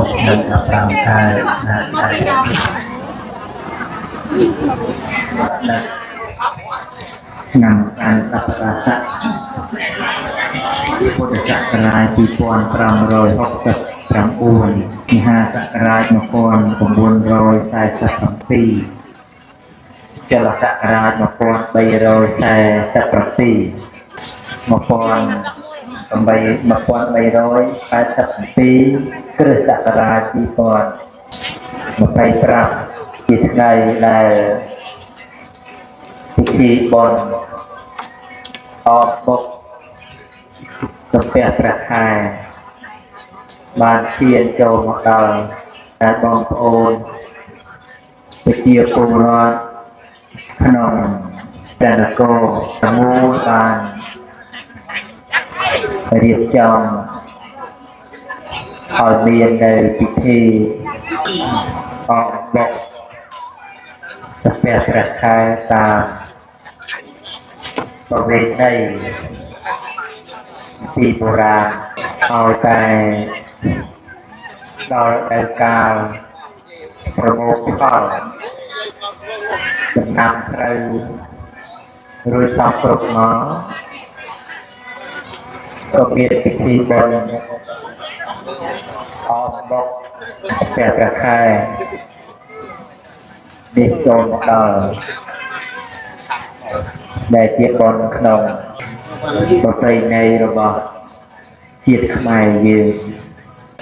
dan perangkai dengan rasa Buddha Sakrai 2569 Miha Sakrai 1947 Jala Sakrai 1387 គ្រឹះសករាជ2025ជាថ្ងៃដែលពិធីបុណ្យអបបុកសំពះព្រះខែបានឈានចូលមកដល់តែបងប្អូនប្រជាពលរដ្ឋក្នុងព្រះនគរទាំងមូលបានរៀបចំឲ្យមាននៅពិធីអបបុកសំពះព្រះខែតាមប្រវេណីពីបុរាណឲ្យតែដល់តែកាលប្រមូលផលដំណាំស្រូវរួចសពគ្រប់មកក៏មានពិធីបុណ្យអបបុកព្រះព្រះខែនេះចូលមកដល់ដែលជាបុណ្យក្នុងប្រពៃណីរបស់ជាតិខ្មែរយើង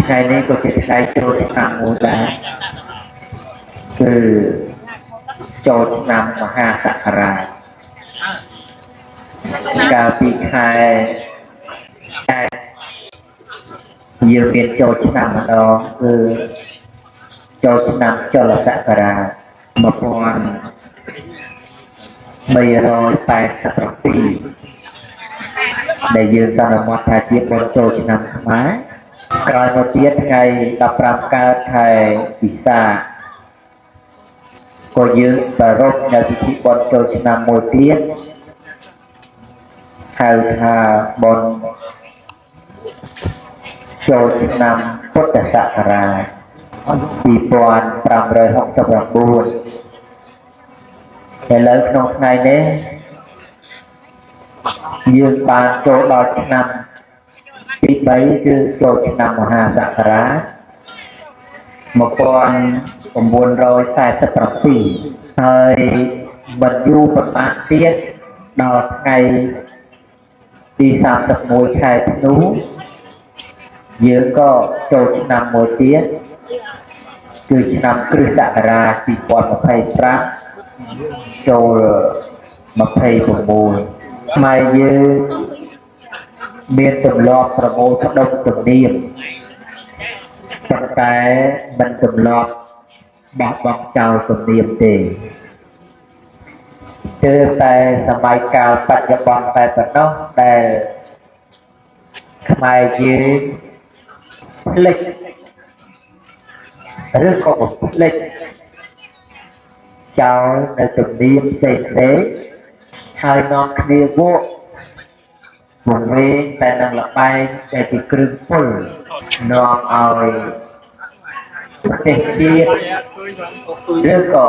ថ្ងៃនេះក៏ជាថ្ងៃចូលឆ្នាំមួយដែរគឺចូលឆ្នាំមហាសករាជកាលពីខែយើងមានចូលឆ្នាំម្ដងគឺចូលឆ្នាំចលសករាជ1387ដែលយើងសន្មតថាជាបុណ្យចូលឆ្នាំខ្មែរក្រោយមកទៀតថ្ងៃ15កើតខែពិសាខក៏យើងប្រារព្ធនៅពិធីបុណ្យចូលឆ្នាំមួយទៀតហៅថាបុណ្យចូលឆ្នាំពុទ្ធសករាជ2569ឥឡូវក្នុងថ្ងៃនេះយើងបានចូលដល់ឆ្នាំទី3គឺចូលឆ្នាំមហាសករាជ1947ហើយមិនយូរប៉ុន្មានទៀតដល់ថ្ងៃទី31ខែធ្នូយើងក៏ចូលឆ្នាំមួយទៀតគឺឆ្នាំគ្រិស្តសករាជ2025ចូល26ខ្មែរយើងមានទម្លាប់ប្រមូលផ្ដុំទំនៀមប៉ុន្តែមិនទម្លាប់បោះបង់ចោលទំនៀមទេគឺតែសម័យកាលបច្ចុប្បន្នតែប៉ុណ្ណោះដែលខ្មែរយើងភ្លេចឬក៏ភ្លេចចោលនៅទំនៀមផ្សេងហើយនាំគ្នាវក់វង្វេងតែនឹងលបែងដែលជាគ្រឿងពុលនាំឲ្យប្រទេសជាតិឬក៏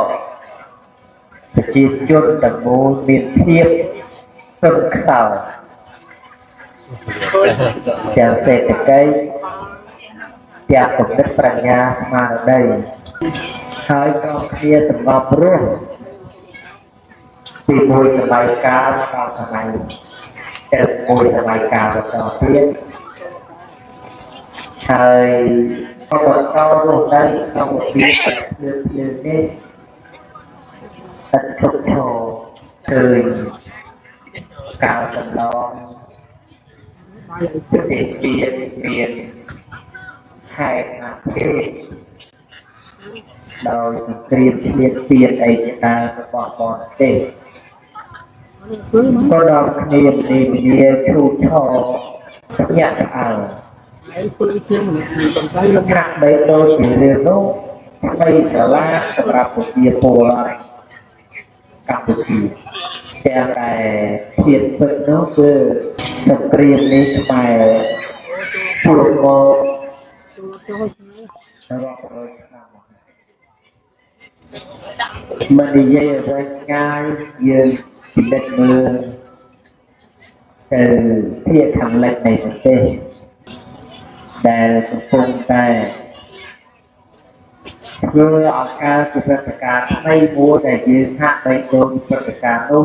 ប្រជាជនទាំងមូលមានភាពទន់ខ្សោយទាំងសេដ្ឋកិច្ចទាំងគំនិតប្រាជ្ញាស្មារតីហើយនាំគ្នាសម្បរស់ពីមួយសម័យកាលដល់សម័យទៅមួយសម័យកាលបន្តទៀតហើយក៏បន្តរស់នៅក្នុងវិទ្យានេះតែឈប់ឈរឃើញកាលកន្លងប្រទេសជាតិមានហេតុអភិរក្សដោយសង្គ្រាមឈ្លានពានអីជាដើមរបស់បរទេសក៏ដល់គ្នាគ្នាឈូឆរញាក់អើហើយពលជាតិមនុស្សតំតែលំហាក់បីដូចជារឿងនោះថ្មីស្រឡាសម្រាប់ប្រជាពលរដ្ឋកម្ពុជាទាំងតែជាតិពិតនោះគឺសង្គ្រាមនេះខ្មែរជួបមក រាប់រយឆ្នាំមិននិយាយអ្វីឆ្ងាយយើងពិនិត្យមើលទៅភាគខាងលិចនៃប្រទេសដែលកំពុងតែធ្វើឲ្យការជាព្រឹត្តិការណ៍ថ្មីមួយដែលយើងហាក់បីដូចព្រឹត្តិការណ៍នោះ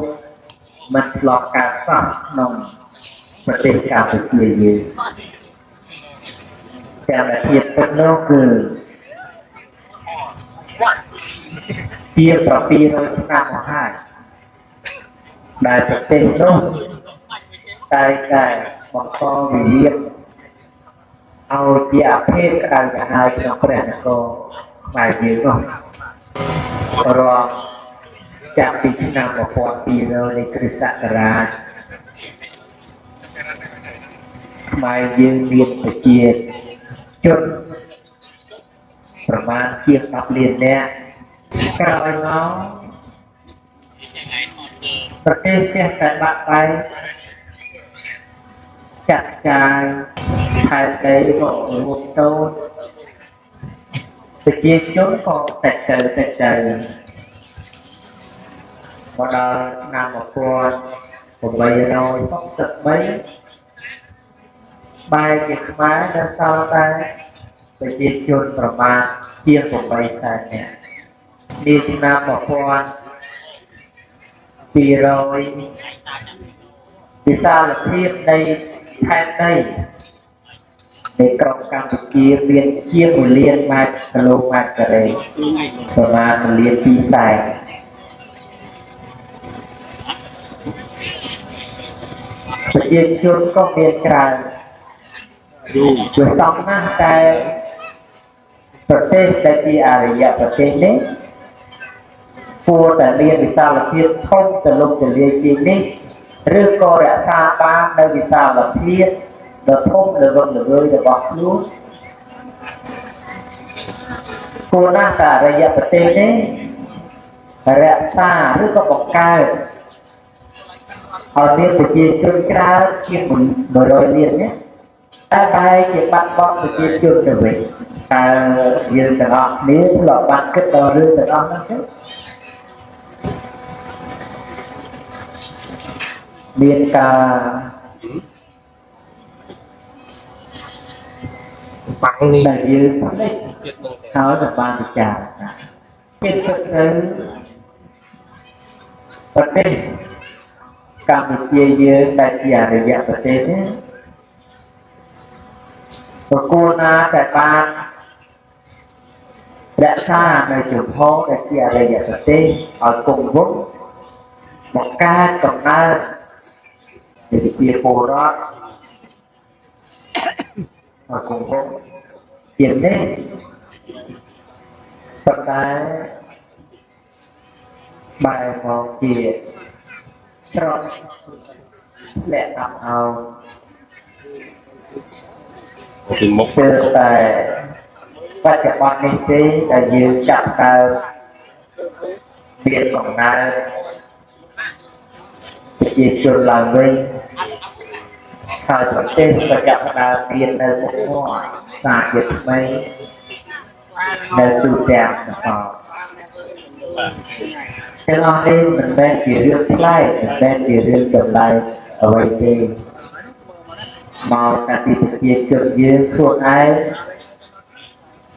មិនធ្លាប់កើតសោះក្នុងប្រទេសកម្ពុជាយើងតែភាពពិតនោះគឺជា700ឆ្នាំមកហើយដែលប្រទេសនោះតែតែបង្កវិវាទឲ្យជាអភេទក្តៅក្រហាយក្នុងព្រះនគរខ្មែរយើងនោះរាប់ចាប់ពីឆ្នាំ1200នៃគ្រិស្តសករាជខ្មែរយើងមានប្រជាជនប្រមាណជាង10លាននាក់ក្រោយមកប្រទេសចេះតែបាក់បែកចាត់ចាយខេត្តដីក៏រួមតូចប្រជាជនក៏តែទៅមកដល់ឆ្នាំ1863បែរជាខ្មែរនៅសល់តែប្រជាជនប្រមាណជាង8សែននាក់នាឆ្នាំ1200វិសាលភាពនៃខេត្តដីនៃក្រុងកម្ពុជាមានជាង1លានម៉ែត្រគីឡូម៉ែត្រការ៉េប្រមាណ1លាន2សែនប្រជាជនក៏មានច្រើនវាសំណាស់តែប្រទេសដែលជាអរិយប្រទេសនេះគួរតែមានវិសាលភាពធំទូលំទូលាយជាងនេះឬក៏រក្សាបាននៅវិសាលភាពដ៏ធំល្វឹងល្វើយរបស់ខ្លួនគួរណាស់តែអរិយប្រទេសនេះរក្សាឬក៏បង្កើតឲ្យមានប្រជាជនច្រើនជាង100លាននេះតែបែរជាបាត់បង់ប្រជាជនទៅវិញតើយើងទាំងអស់គ្នាធ្លាប់បានគិតដល់រឿងទាំងអស់នោះទេមានការបាំងនេះដែលយើងភ្លេចហើយទៅបានពិចារណាគិតទៅប្រទេសកម្ពុជាយើងដែលជាអរិយប្រទេសនេះប្រគល់ណាតែបានរក្សានៅជំហរដែលជាអរិយប្រទេសឲ្យគង់វង្សបង្កើតកំណើតជាពលរដ្ឋឲ្យគង់វង្សជានេះប៉ុន្តែបែរមកជាស្រត់លាក់តាមឲ្យពីមុខតែបច្ចុប្បន្ននេះទេដែលយើងចាប់ដើមមានកំណើតប្រជាជនឡើងវិញហើយប្រទេសក៏ចាប់ដើមមាននៅមុខមាត់សារជាតិថ្មីនៅទូទាំងសកលទាំងអស់នេះមិនមែនជារឿងប្លែកមិនមែនជារឿងចម្លែកអ្វីទេមកតែពីប្រជាជនយើងខ្លួនឯង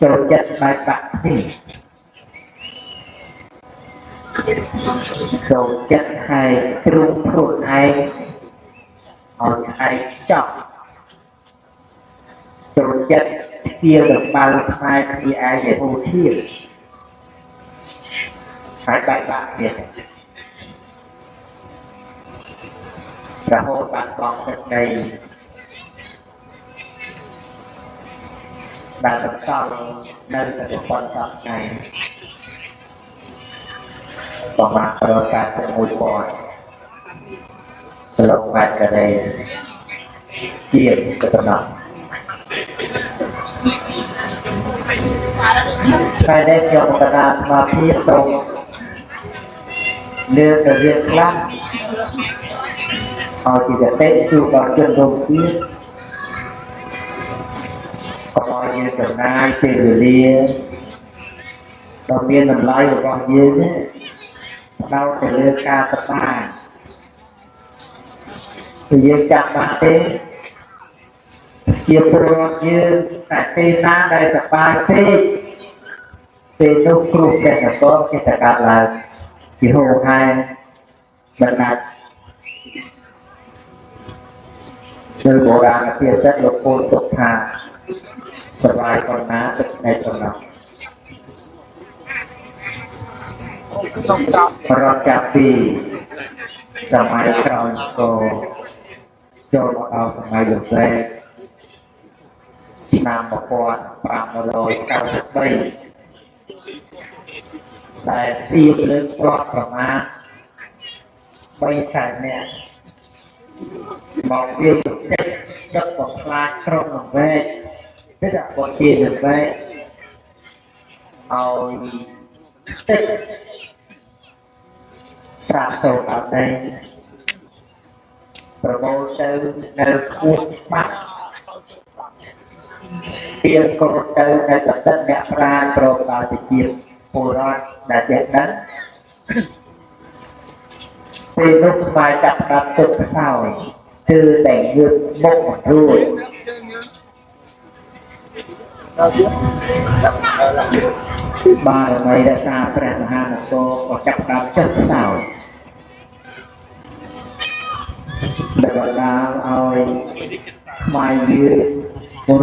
ចូលចិត្តបែបបាក់នេះចូលចិត្តឲ្យគ្រូខ្លួនឯងឲ្យឯងចប់ចូលចិត្តស្គាល់ដល់បាល់ខ្មែរពីឯងឲ្យអូធៀបហើយបែកបាក់ទៀតរហូតបាត់បង់ទឹកដីដែលបន្សល់នៅតែប៉ុណ្ណោះថ្ងៃប្រមាណ181,000គីឡូម៉ែត្រការ៉េជាប៉ុណ្ណោះថ្ងៃនេះខ្ញុំកណ្ដាលស្មារតីសូមលើកទៅរឿងខ្លះឲ្យជាកតេជូដល់ជនរួមជាតិកុំឲ្យយ យើងចំណាយពេលវេលាដ៏មានតម្លៃរបស់យើងផ្ដោតទៅលើការសប្បាយគឺយើងចាប់បាក់ទេជាពលរដ្ឋយើងតែពេលណាដែលសប្បាយពេកពេលនោះគ្រោះចេះតែក៏ចេះតែកើតឡើងជាហូរហែបណ្ដាច់គឺបុរាណភាសាលោកពោលទុកថាសប្បាយប៉ុណ្ណាទឹកในប៉ុណ្ណោះរត់ចាប់ពីសម័យក្រោយក៏ចូលមកដល់សម័យលោកសេឆ្នាំ1593ដែលសៀមលើកព្រោះប្រមាណ3ខែនាក់មកវាចិត្តដឹកមកខ្លាចក្រុមនឹងវែកគឺថាគាត់ជានឹងវែកឲ្យទឹកប្រាក់ចូលអត់ទេប្រមូលទៅនៅខួបច្បាស់ពីក៏ទៅនៅទឹកអ្នកប្រាជ្ញប្រកបទៅជាពលរដ្ឋដែលចេះដឹងពេលនោះស្វែងចាប់ដាប់ទុកខ្សោយគឺតែយឺតមុខមករួចបាទដើម្បីរក្សាព្រះមហានគរក៏ចាប់ដាប់ទុកខ្សោយដែលបណ្ដាលឲ្យស្វែងយឺត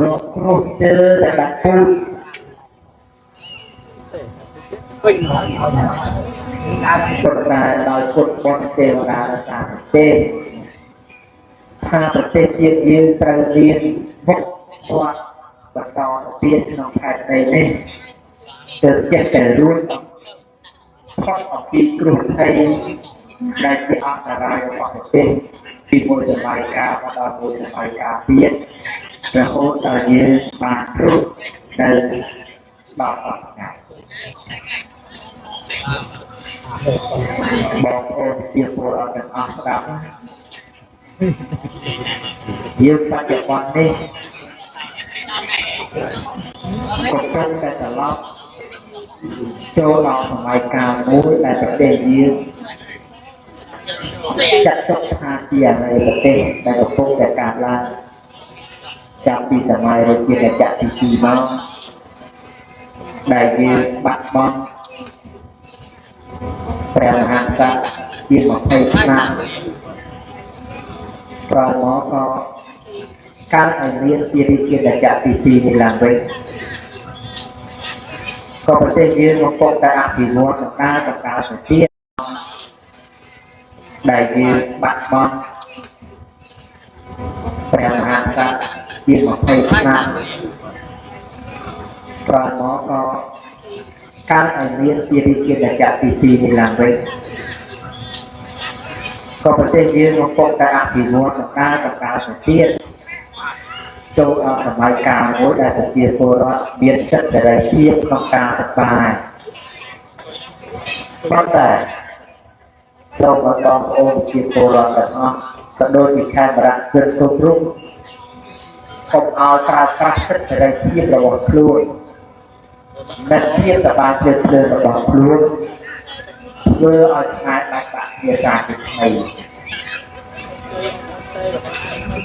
រកគ្រោះជើតែដាក់ពូជប្រកាសដោយពុទ្ធបរិទេវតារសាប្រទេសថាប្រទេសជាតិយើងត្រូវមានមុខគាត់បន្តទៀតក្នុងខេត្តនេះទើបចេះតែរួចផុតអំពីគ្រោះភ័យដែលជាអន្តរាយរបស់ប្រទេសពីមួយសម័យកាលមកដល់មួយសម័យកាលទៀតរហូតដល់យើងបានគ្រប់នៅដល់សប្តាហ៍បងប្អូនជាពលរដ្ឋទាំងអស់ស្ដាប់យើងបច្ចុប្បន្ននេះកំពុងតែត្រឡប់ចូលដល់សម័យកាលមួយដែលប្រទេសយើងចាត់ទុកថាជាអរិយប្រទេសដែលកំពុងតែកើតឡើងចាប់ពីសម័យរាជាណាចក្រទី2មកដែលយើងបាត់បង់ព្រះមហាក្សត្រជា20ឆ្នាំក្រោយមកក៏កើតឲ្យមានជារាជាណាចក្រទី2នេះឡើងវិញក៏ប្រទេសយើងកំពុងតែអភិវឌ្ឍដំណើរទៅទៀតដែលយើងបាត់បង់ព្រះមហាក្សត្រជា20ឆ្នាំក្រោយមកក៏កើតឲ្យមានជារាជាណាចក្រទី2នេះឡើងវិញក៏ប្រទេសយើងកំពុងតែអភិវឌ្ឍដំណើរទៅទៀតចូលដល់សម័យកាលមួយដែលប្រជាពលរដ្ឋមានសិទ្ធិសេរីភាពក្នុងការសប្បាយប៉ុន្តែសូមឲ្យបងប្អូនប្រជាពលរដ្ឋទាំងអស់ក៏ដូចជាខេត្តបារាំងគ្រប់រូបកុំឲ្យប្រើប្រាស់សិទ្ធិសេរីភាពរបស់ខ្លួនដែលជាសបាជិករបស់ខ្លួនធ្វើឲ្យឆ្ងាយដាច់បាក់ភាសាទីថ្មី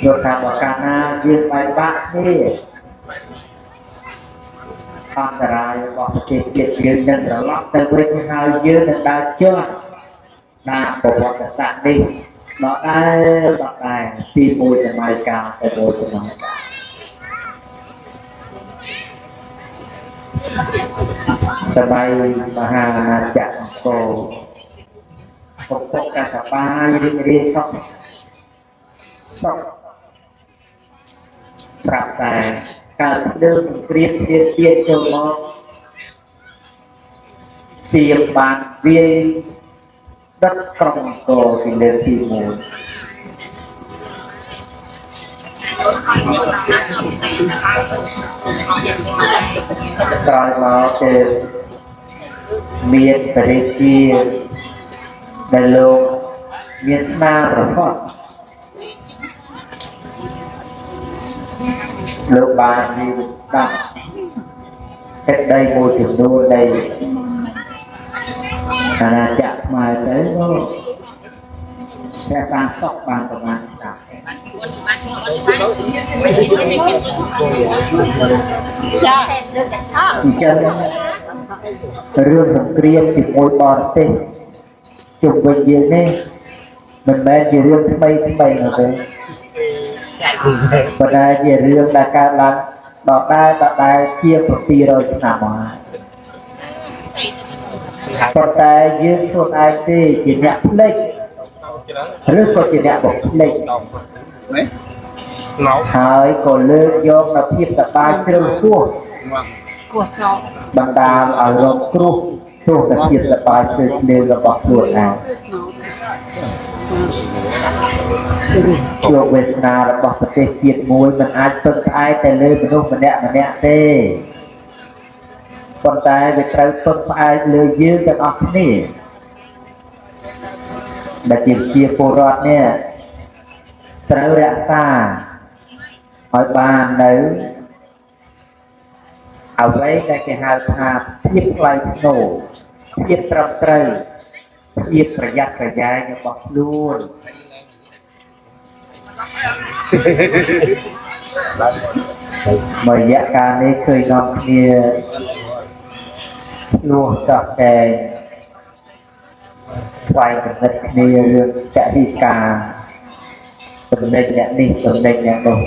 យកថាបើកាលណាយើងបែកបាក់គ្នាអន្តរាយរបស់ប្រទេសជាតិយើងនឹងត្រឡប់ទៅវិញហើយយើងនឹងដើរចុះតាមប្រវត្តិសាស្ត្រនេះដដែលពីមួយសម័យកាលទៅមួយសម័យកាលសម័យមហាអាណាចក្រអង្គរកំពុងតែសប្បាយរីករាយសុខប្រាប់តែកើតស្ទើរសង្គ្រាមទៀតចូលមកសៀមបានវាយដុតក្រុងអង្គរពីលើកទី1ក្រោយមកគឺមានបរិជាដែលលោកមានស្នាប្រវត្តិ លោកបាននិយាយដាក់កិច្ចដីមួយចំនួននៃអាណាចក្រខ្មែរទៅតែបានសក់បានប្រមាណឆ្នាំចារឿងកញ្ឆក់អញ្ចឹងរឿងសង្គ្រាមជាមួយបរទេសជុំវិញយើងនេះមិនមែនជារឿងថ្មីនោះទេប៉ុន្តែជារឿងដែលកើតឡើងដដែលជា700ឆ្នាំមកប៉ុន្តែយើងខ្លួនឯងទេជាអ្នកភ្លេចឬក៏ជាអ្នកបំភ្លេចហើយក៏លើកយកនូវភាពសប្បាយជ្រៅហួសបណ្ដាលឲ្យរងគ្រោះទោះតែភាពសប្បាយជ្រៅជ្រៅរបស់ខ្លួនឯងជួបវេទនារបស់ប្រទេសជាតិមួយមិនអាចពឹងផ្អែកតែលើមនុស្សម្នាក់ទេប៉ុន្តែវាត្រូវពឹងផ្អែកលើយើងទាំងអស់គ្នាដែលជាពលរដ្ឋនេះត្រូវរក្សាឲ្យបាននៅអ្វីដែលគេហៅថាភាពថ្លៃថ្នូរភាពត្រឹមត្រូវភាពប្រយ័ត្នប្រយែងរបស់ខ្លួនមួយរយៈកាលនេះឃើញនាំគ្នានោះតកតែស្វែងរកគ្នារឿងចរិយាចំណេញអ្នកនេះចំណេញអ្នកនោះ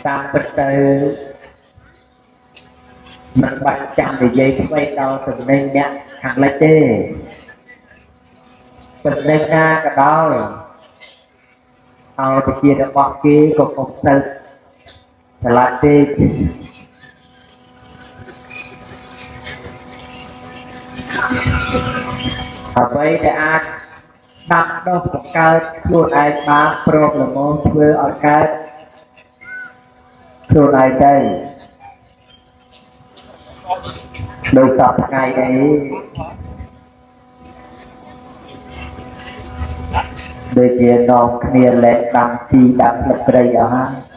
តាមពិតទៅមិនបាច់ចាំនិយាយស្វែងដល់ចំណេញអ្នកខាងលិចទេចំណេញណាក៏ដោយឲ្យទៅជារបស់គេក៏កុំទៅឆ្លាតទេអ្វីដែលអាចដាប់ដុះបង្កើតខ្លួនឯងបានព្រមល្មមធ្វើឲ្យកើតខ្លួនឯងទៅដោយសពថ្ងៃនេះដូចជានាំគ្នាលែកដាំទីដាំស្លឹកគ្រៃអស់ហើយ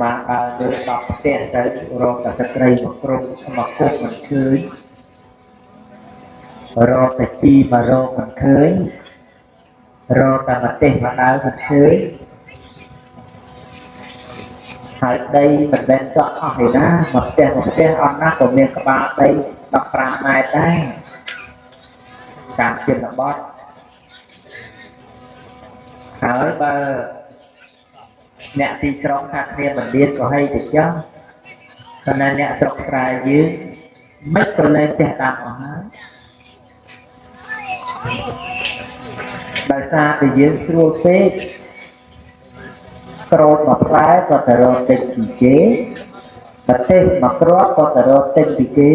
បានដើរលើដល់ផ្ទះទៅរកតែស្លឹកគ្រៃមកគ្រប់មកគុកមិនឃើញរកតែជីមករកមិនឃើញរកតែប្រទេសមកដើរមិនឃើញហើយដីមិនដែលចក់អស់ឯណាមកផ្ទះអត់ណាស់ក៏មានក្បាលដី15ម៉ែត្រដែរតាមជនបទហើយបើអ្នកទីក្រុងថាគ្នាមិនមានក៏ហីទៅចុះប៉ុន្តែអ្នកស្រុកស្រែយើងមិនក៏លែងចេះតាមអស់ហើយដោយសារតែយើងស្រួលពេកក្រូចមកផ្លែក៏ទៅរកទិញពីគេប្រទេសមកគ្រាប់ក៏ទៅរកទិញពីគេ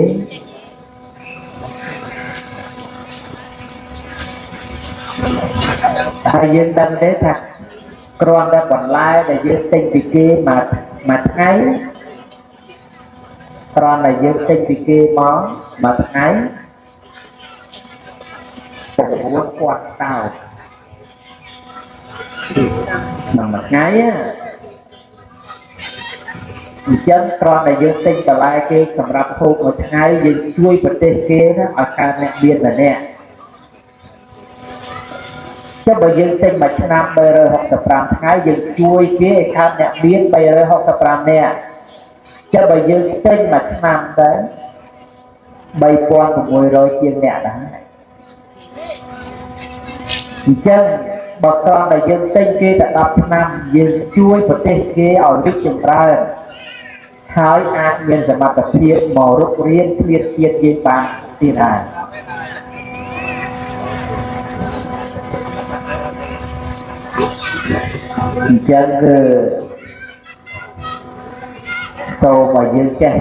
ហើយយើងដឹងទេថាគ្រាន់តែបន្លែដែលយើងទិញពីគេមួយថ្ងៃគ្រាន់តែយើងទិញពីគេមកមួយថ្ងៃ9គាត់តោមួយថ្ងៃអញ្ចឹងគ្រាន់តែយើងទិញបន្លែគេសម្រាប់ហូបមួយថ្ងៃយើងជួយប្រទេសគេណាឲ្យកើតអ្នកមានម្នាក់ចុះបើយើងទិញមួយឆ្នាំ365ថ្ងៃយើងជួយគេឲ្យកើតអ្នកមាន365នាក់ចុះបើយើងទិញមួយឆ្នាំទៅ3600ជាងអ្នកដែរអញ្ចឹងបើគ្រាន់តែយើងទិញគេតែ10ឆ្នាំយើងជួយប្រទេសគេឲ្យរីកចម្រើនហើយអាចមានសមត្ថភាពមករុករៀនឃ្លាតជាតិយើងបានទៀតដែរអញ្ចឹងគឺសូមឲ្យយើងចេះ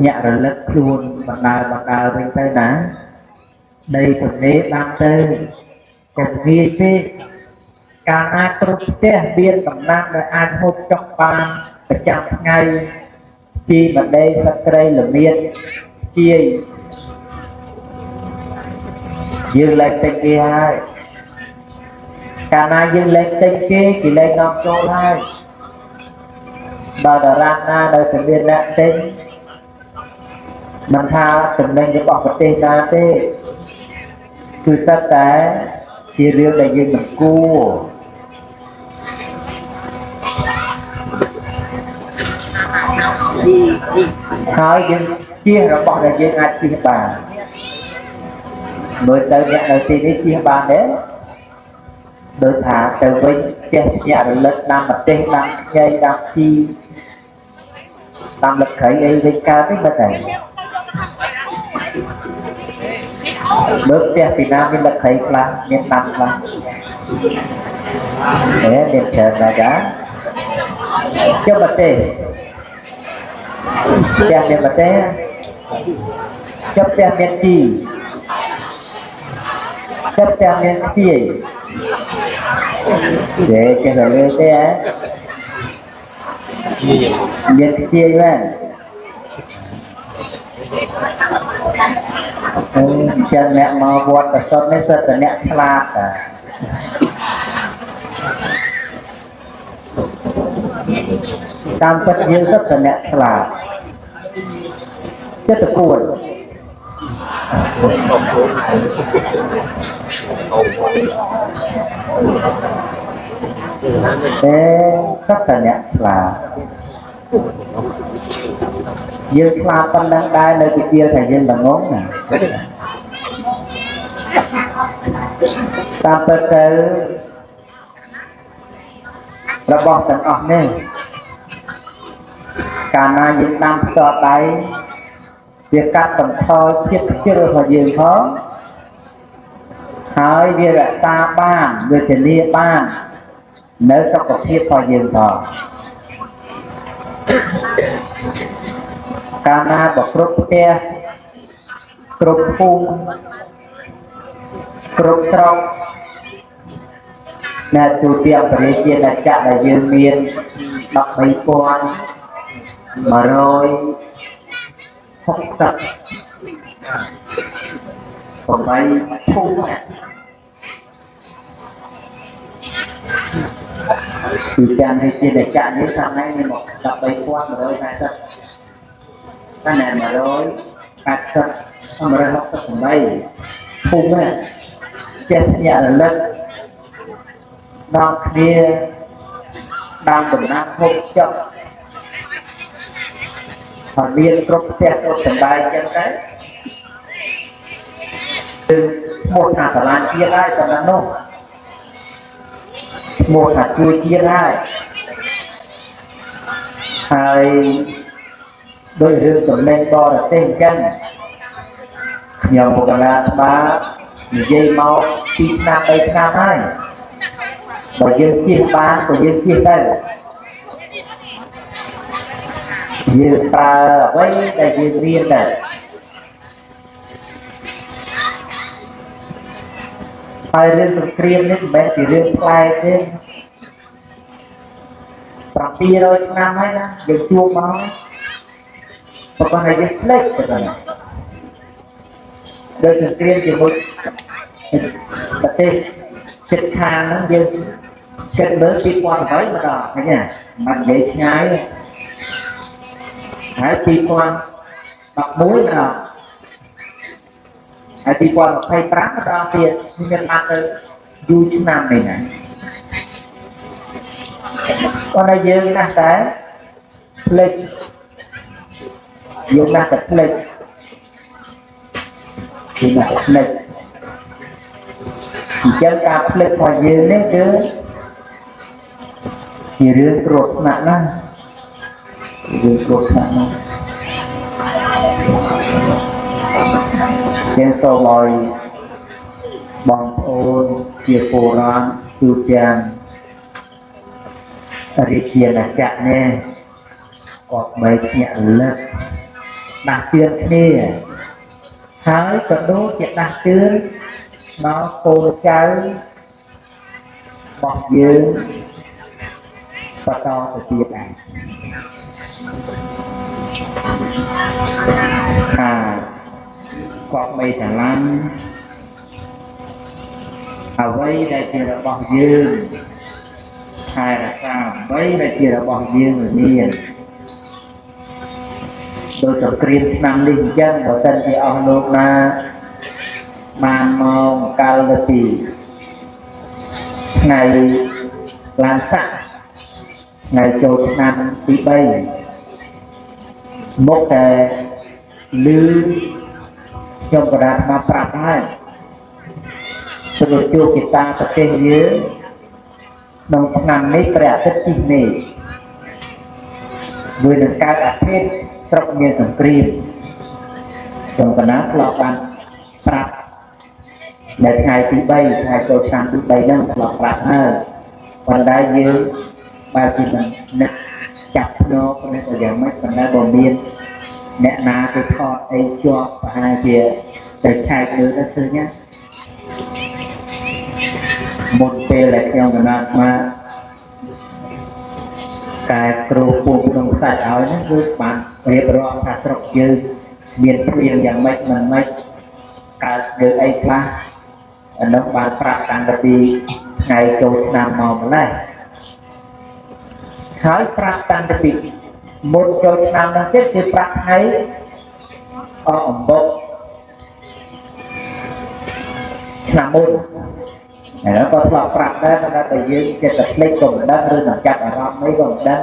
ញាក់រលឹកខ្លួនបណ្ដាលវិញទៅណាដីទំនេរបានទៅកុំងាយពេកការអាចគ្រប់ផ្ទះមានកំណាត់ដែលអាចហូបចុកបានប្រចាំថ្ងៃជីម្ដីស្លឹកគ្រៃល្មៀតជាយយើងលែងទិញគេហើយ កាលណាយើងលេងតិចគេលេងនាំចូលហើយដល់តារាណាដល់ជំនាញអ្នកតិចមិនថាចំណេញរបស់ប្រទេសណាទេគឺសិតតែជារឿងដែលយើងមិនគួរហើយយើងជៀសរបស់ដែលយើងអាចជៀសបានមើលទៅអ្នកនៅទីនេះជៀសបានទេដោយថាទៅវិញចេះជារលឹកដាំប្រទេសដាំខ្ញីដាំជីដាំលឹកត្រីអីវិញកើតទេបើតែមើលផ្ទះពីណាមានលឹកត្រីខ្លះមានដាំខ្លះមានច្រើនណាស់ចាចុះប្រទេសផ្ទះមានប្រទេសចុះផ្ទះមានជីចុះផ្ទះមានខ្ជាយđể cho người lên thế á nhiệt chia lên chân mẹ mò vọt và sốt mấy sốt và mẹ slap à tam tất nhiên rất là mẹ slap rất là cuốn rất là nhẹ là dương pha tâm đang đai nơi kia thành dương là ngốn này tam tất cái là bỏ tận ọc nè cả na những năm cho đáy việc cắt tầm thôi thiết chưa vào dương khóហើយវារក្សាបានវាធានាបាននៅសុខភាពរបស់យើងផងកាលណាបើគ្រប់ផ្ទះគ្រប់ភូមិគ្រប់ស្រុកដែលទូទាំងប្រជាជាតិដែលយើងមាន13,1608ភូមិគឺចាំនេះជាតែចាក់នេះសាំហ្នឹងមានមក13,150តែណែ180 168ភូមិចេះញាក់រលឹកដល់គ្នាតាមដំណាក់ហូបចុកហើយមានគ្រប់ផ្ទះគ្រប់សបាយចឹងទៅគឺមកថាសាលាជាតិហើយប៉ុណ្ណឹងនោះមកថាជួយជាតិហើយដោយរឿងចំណេញបរទេសអញ្ចឹងខ្ញុំបុគ្គលាស្បានិយាយមក2 ឆ្នាំ 3 ឆ្នាំហើយបើយើងជៀសបានក៏យើងជៀសទៅយើងប្រើអ្វីដែលយើងរៀនទៅហើយរឿងសង្គ្រាមនេះមិនមែនជារឿងផ្លែទេ700 ឆ្នាំហើយណាយើងជួបមកប៉ុន្តែយើងឆ្លេចទៅដល់ដោយសង្គ្រាមជាមួយប្រទេសជិតខាងហ្នឹងយើងគិតមើល2008មកដល់ឃើញទេមិននិយាយឆ្ងាយហើយ2011ដល់ហើយ2025មកដល់ទៀតមានបានទៅយូរឆ្នាំនេះណាcòn đâyយើងណាស់តែផ្លេចយើងណាស់តែផ្លេចគឺណាស់ផ្លេចអញ្ចឹងការផ្លេចរបស់យើងនេះគឺជារឿងគ្រោះថ្នាក់ណាស់រឿងគ្រោះថ្នាក់ណាស់យើងសូមឲ្យបងប្អូនជាពលរដ្ឋទូទាំងរាជាណាចក្រនេះគាត់មិនភ្ញាក់រលឹកដាស់តឿនគ្នាហើយក៏ដូចជាដាស់តឿនដល់កូនចៅរបស់យើងបន្តទៅទៀតដែរគាត់មិនស្រឡាញ់ អ្វីដែលជារបស់យើងថែរក្សាអ្វីដែលជារបស់យើងមានដោយសង្គ្រាមឆ្នាំនេះអញ្ចឹងបើសិនជាអស់លោកណាបានមកកាលទៅពីថ្ងៃឡើងស័កថ្ងៃចូលឆ្នាំទី3មកតែលឺខ្ញុំក៏đãមកប្រាប់ហើយព្រោះជួបជាតាប្រទេសយើងក្នុងឆ្នាំនេះព្រះអាទិត្យជិះមេឃវានឹងកើតអាភេទស្រុកមានសង្គ្រាមខ្ញុំកណាធ្លាប់បានប្រាប់នៅថ្ងៃទី3ថ្ងៃចូលឆ្នាំទី3ហ្នឹងធ្លាប់ប្រាប់ហើយប៉ុន្តែយើងបើជានឹកចាប់ភ្នែកនេះក៏យ៉ាងម៉េចប៉ុន្តែបើមានអ្នកណាទៅថតអីជាប់ប្រហែលជាទៅឆែកលើទៅឃើញណាមុនពេលដែលខ្ញុំកណាត់មកតែគ្រូពូក្នុងខ្សាច់ឲ្យហ្នឹងគឺបានរៀបរាប់ថាស្រុកយើងមានព្រៀងយ៉ាងម៉េចមិនម៉េចកើតយើងអីខ្លះអានោះបានប្រាប់តាំងពីថ្ងៃចូលឆ្នាំមកម្លេះហើយប្រាប់តាំងពីមុនចូលឆ្នាំហ្នឹងទៀតគឺប្រាប់ថ្ងៃអំបុកឆ្នាំមុនហើយក៏ធ្លាប់ប្រាប់ដែរថាតែយើងចិត្តតែភ្លេចក៏មិនដឹងឬនឹងចាប់អារម្មណ៍អីក៏មិនដឹង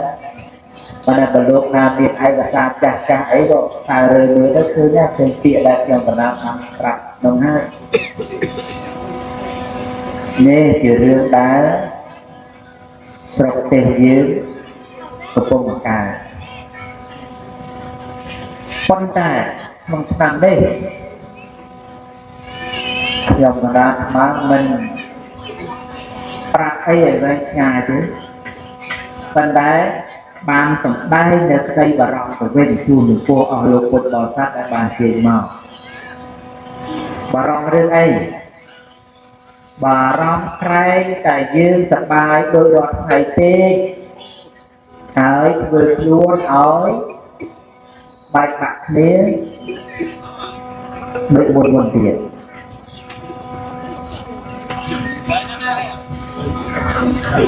ប៉ុន្តែបើលោកណាមានឯកសារចាស់ចាស់អីក៏ថារើមើលទៅឃើញថាឃើញពាក្យដែលខ្ញុំបណ្ដាបានប្រាប់នោះហើយនេះជារឿងដែលស្រុកប្រទេសយើងកំពុងកើតប៉ុន្តែក្នុងឆ្នាំនេះខ្ញុំបណ្ដាបានមិនប្រាប់អីឲ្យវែងឆ្ងាយទេប៉ុន្តែបានសម្ដែងនៅក្តីបារម្ភទៅវិញជូនចំពោះអស់លោកពុទ្ធបរិស័ទដែលបានជើញមកបារម្ភរឿងអីបារម្ភក្រែងតែយើងសប្បាយដោយរាល់ថ្ងៃពេកហើយធ្វើខ្លួនឲ្យបែកបាក់គ្នាដូចមុនទៀតអ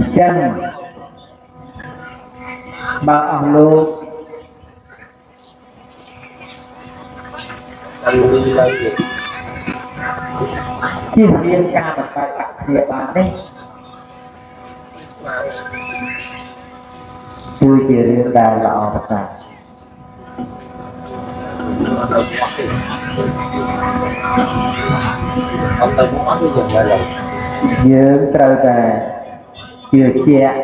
ញ្ចឹងបើអស់លោកជៀសវាងការបង្កើតបាក់គ្នាបាននេះគឺជារឿងដែលល្អប្រសើរអត់ទៅមកអត់យ៉ាងណាឡើយយើងត្រូវតែជឿជាក់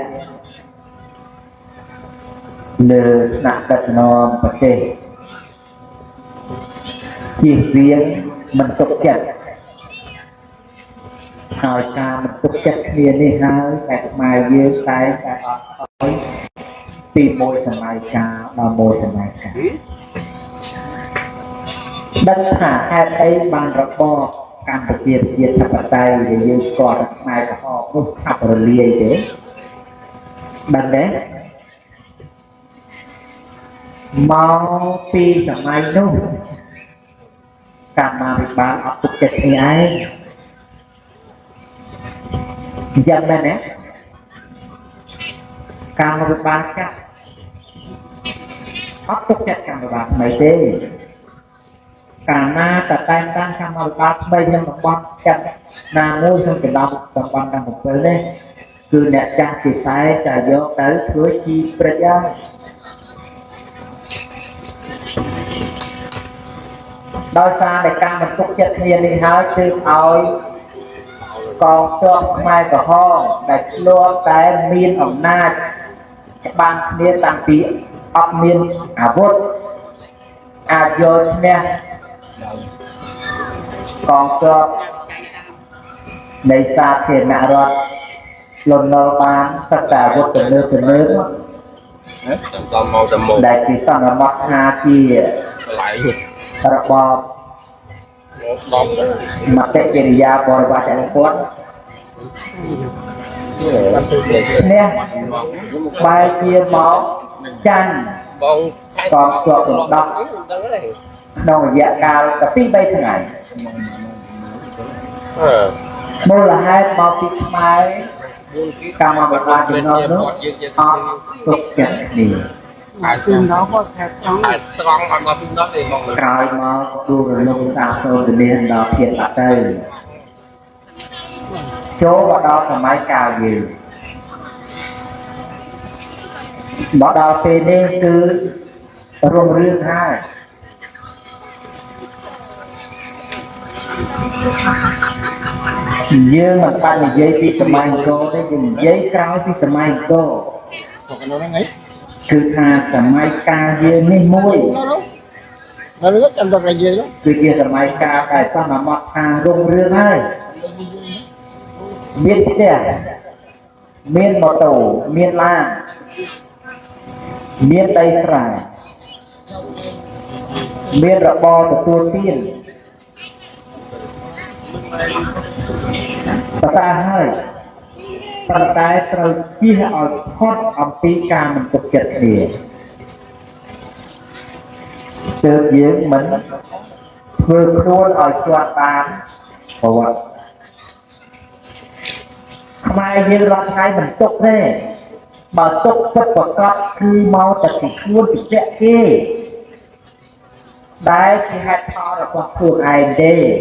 លើថ្នាក់ដឹកនាំប្រទេសជៀសវាងមិនទុកចិត្តហើយការមិនទុកចិត្តគ្នានេះហើយតែខ្មែរយើងតែអត់ឲ្យពីមួយសម័យកាលដល់មួយសម័យកាលដឹងថាហេតុអីបានរបបកម្ពុជាប្រជាធិបតេយ្យដែលយើងស្គាល់ថាខ្មែរក្រហមនោះខាប់រលាយទេដឹងទេមកពីសម័យនោះកម្មាភិបាលអត់ទុកចិត្តគ្នាឯងយ៉ាងណាណាកម្មាភិបាលចាស់អត់ទុកចិត្តកម្មាភិបាលថ្មីទេកាលណាតតែងតាំងកម្មាភិបាលថ្មីក្នុងតំបន់ចិត្តណាមួយក្នុងចំណោមតំបន់ទាំង7នេះគឺអ្នកចាស់ជាតែយកទៅធ្វើជាប្រយោជន៍ដោយសារតែការបន្ទុកចិត្តគ្នានេះហើយគឺឲ្យកងទ័ពខ្មែរក្រហមដែលឆ្លងតែមានអំណាចច្បាំងគ្នាតាំងពីអត់មានអាវុធអាចយកឈ្នះកងទ័ពនៃសាធារណរដ្ឋលន់នល់បានសត្វអាវុធទំនើបសំមកសំមកដែលគេសន្មតថាជារបបមតិកិរិយាបរិបត្តិរបស់គាត់នេះបែរជាមកចាញ់បងកងទ័ពដណ្ដប់ក្នុងរយៈកាលតែ2-3ថ្ងៃ mô là hai bao bị máy cam mà một ba thì nó tục chặt đi phim đó có thẹt trắng strong hoặc là phim đó thì mọi người cài mà đu rồi lông sao tôi thì nên đó thiệt là đây chỗ vào đó là máy cào gì bỏ đó thì nên cứ rung rương hai dương mà ta là dây đi tầm anh cô đấy dùng giấy cao đi tầm anh cô cứ thà tầm anh ca dương nên môi nó rất chân vật là gì đó cứ kia tầm anh ca tại sao mà mặc thà rung rương hai biết chưa miên một tủ miên la miên tây sài miên rọ bò từ tua tiênภาษาให้ปัจจัยเราที่เอาทอดอัมพีการมันตกเจ็ดเดียเจอเยอะเหมือนเพื่อครัวเอาจวนตามเพราะว่าทำไมเยอะเราใช้มันตกแน่มาตกตกประกอบคือเมาแต่ติดครัวติดแจ๊กเก้ได้ที่ให้ทอดเราก็คือไอเดย์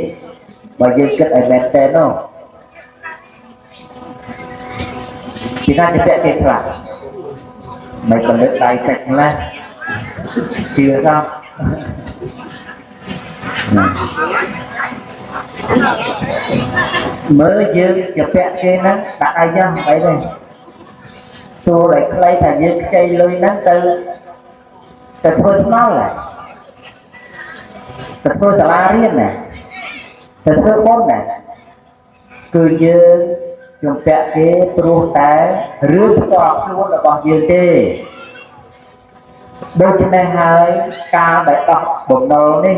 mà dân kết ở bên tên không thì ta sẽ kết là mày còn nước tay sạch lên chưa sao mới dương chụp vẽ kia nó đặt ai dân vậy đây xua lại lấy thành dương cây lưới nó từ thôi máu lại từ thôi là riêng này thật sự bốn này cứ như chúng ta cái trú té rước cho luôn là bằng như thế đôi chân này hai ca bảy đọc bụng đầu đi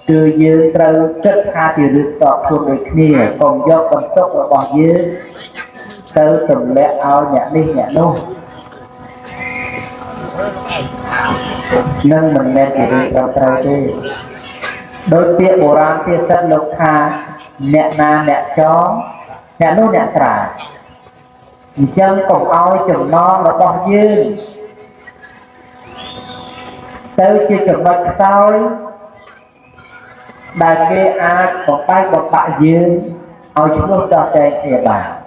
cứ như trâu chất hai thì rước cho luôn được kia còn do con sốc là bằng như trâu tầm lẹ ao nhẹ đi nhẹ luôn nâng mình lên thì được cho trâu đi đôi tiệm bồ rán tiệm sân lục hà nẹ na nẹ chó nẹ nô nẹ trả chân cổng oi chừng no là bọc dương tới khi chừng bạch sao đại kê a còn tay còn bạ dương oi chúng nó cho trên địa bàn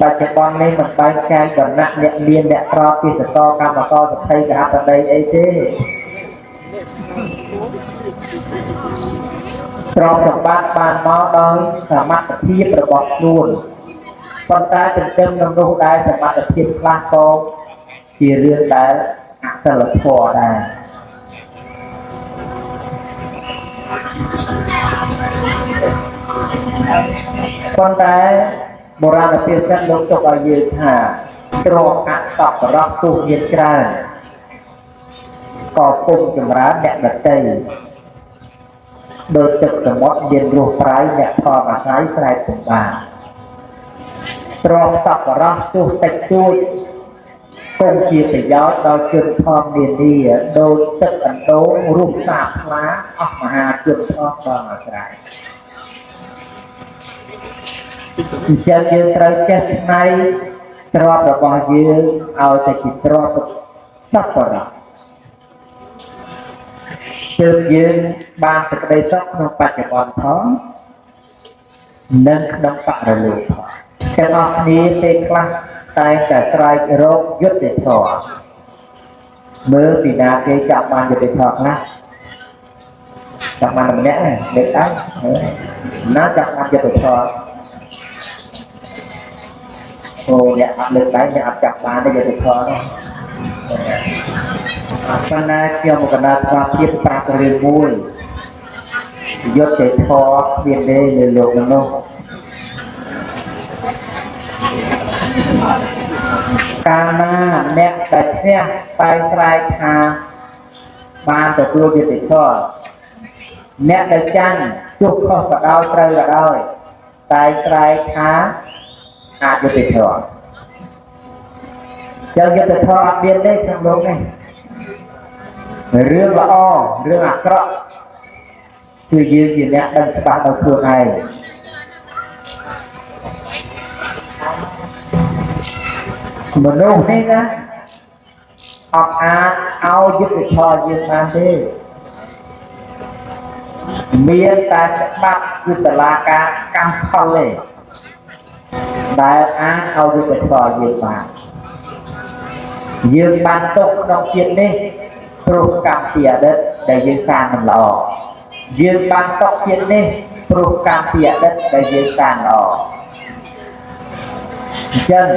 tại cái con này mình bay khai gần nặng nhẹ liên nhẹ to kia sẽ to cam và to sẽ thay cả ở đây ấy thế trong trong ban nó đôi là mắt thiếp rồi bọt luôn con ta từng chân trong đô đai sẽ mắt thiếp lan to thì riêng đá sẽ là thò đà con ta bồ ra là tiêu chất lúc cho bao nhiêu thả trò cắt tọc rắc tu nhiên ra có cùng chùm rá đẹp đặt tay đôi trực từ mót nhiên ruột trái đẹp thò và trái trái của bà trò tọc rắc tu tạch chui cùng chia phải gió đo chân thom điền đi đôi trực ẩn tố rụp sạp lá ọc mà hà chân thom đo mà trái chân dương trời chết này trọt là bao nhiêu ao tại chỉ trọt sắp vào chân dương ban từ đây sắp nó bạch cái bọn thó nâng nâng bạc rồi lụt cái ngọc ní tê class tay cả trai rốt dứt để thọ mơ vì na cái chạm ban để thọ nè chạm ban làm nhẽ để tay nó chạm ban để thọ ô dạ áp lực đấy dạ áp chặt bán đây giờ thọ đó pana cho một cái nào qua tiếp ta có riêng vui do chạy thọ biên đây lừa lộn nó không Kana nẹt bạch xe tay trai thà ban từ tiêu biệt để thọ nẹt bạch chân chụp không phải đau trời là đau tay trai thàอาจจะติดต่อจะติดต่อเรียนได้ทั้งโลกนี่เรื่องละอ้อเรื่องอักระ គឺយើងជាអ្នកដឹងច្បាស់ដល់ខ្លួនឯងមនុស្សនេះណាអត់អាចឲ្យយុត្តិធម៌យើងបានទេមានតែច្បាប់គឺតុលាការកម្មផលទេដែលអាចឲ្យយុត្តិធម៌យើងបានយើងបានទុកក្នុងជាតិនេះព្រោះកម្មពីអតីតដែលយើងសាងមិនល្អយើងបានទុកជាតិនេះព្រោះកម្មពីអតីតដែលយើងសាងល្អអញ្ចឹង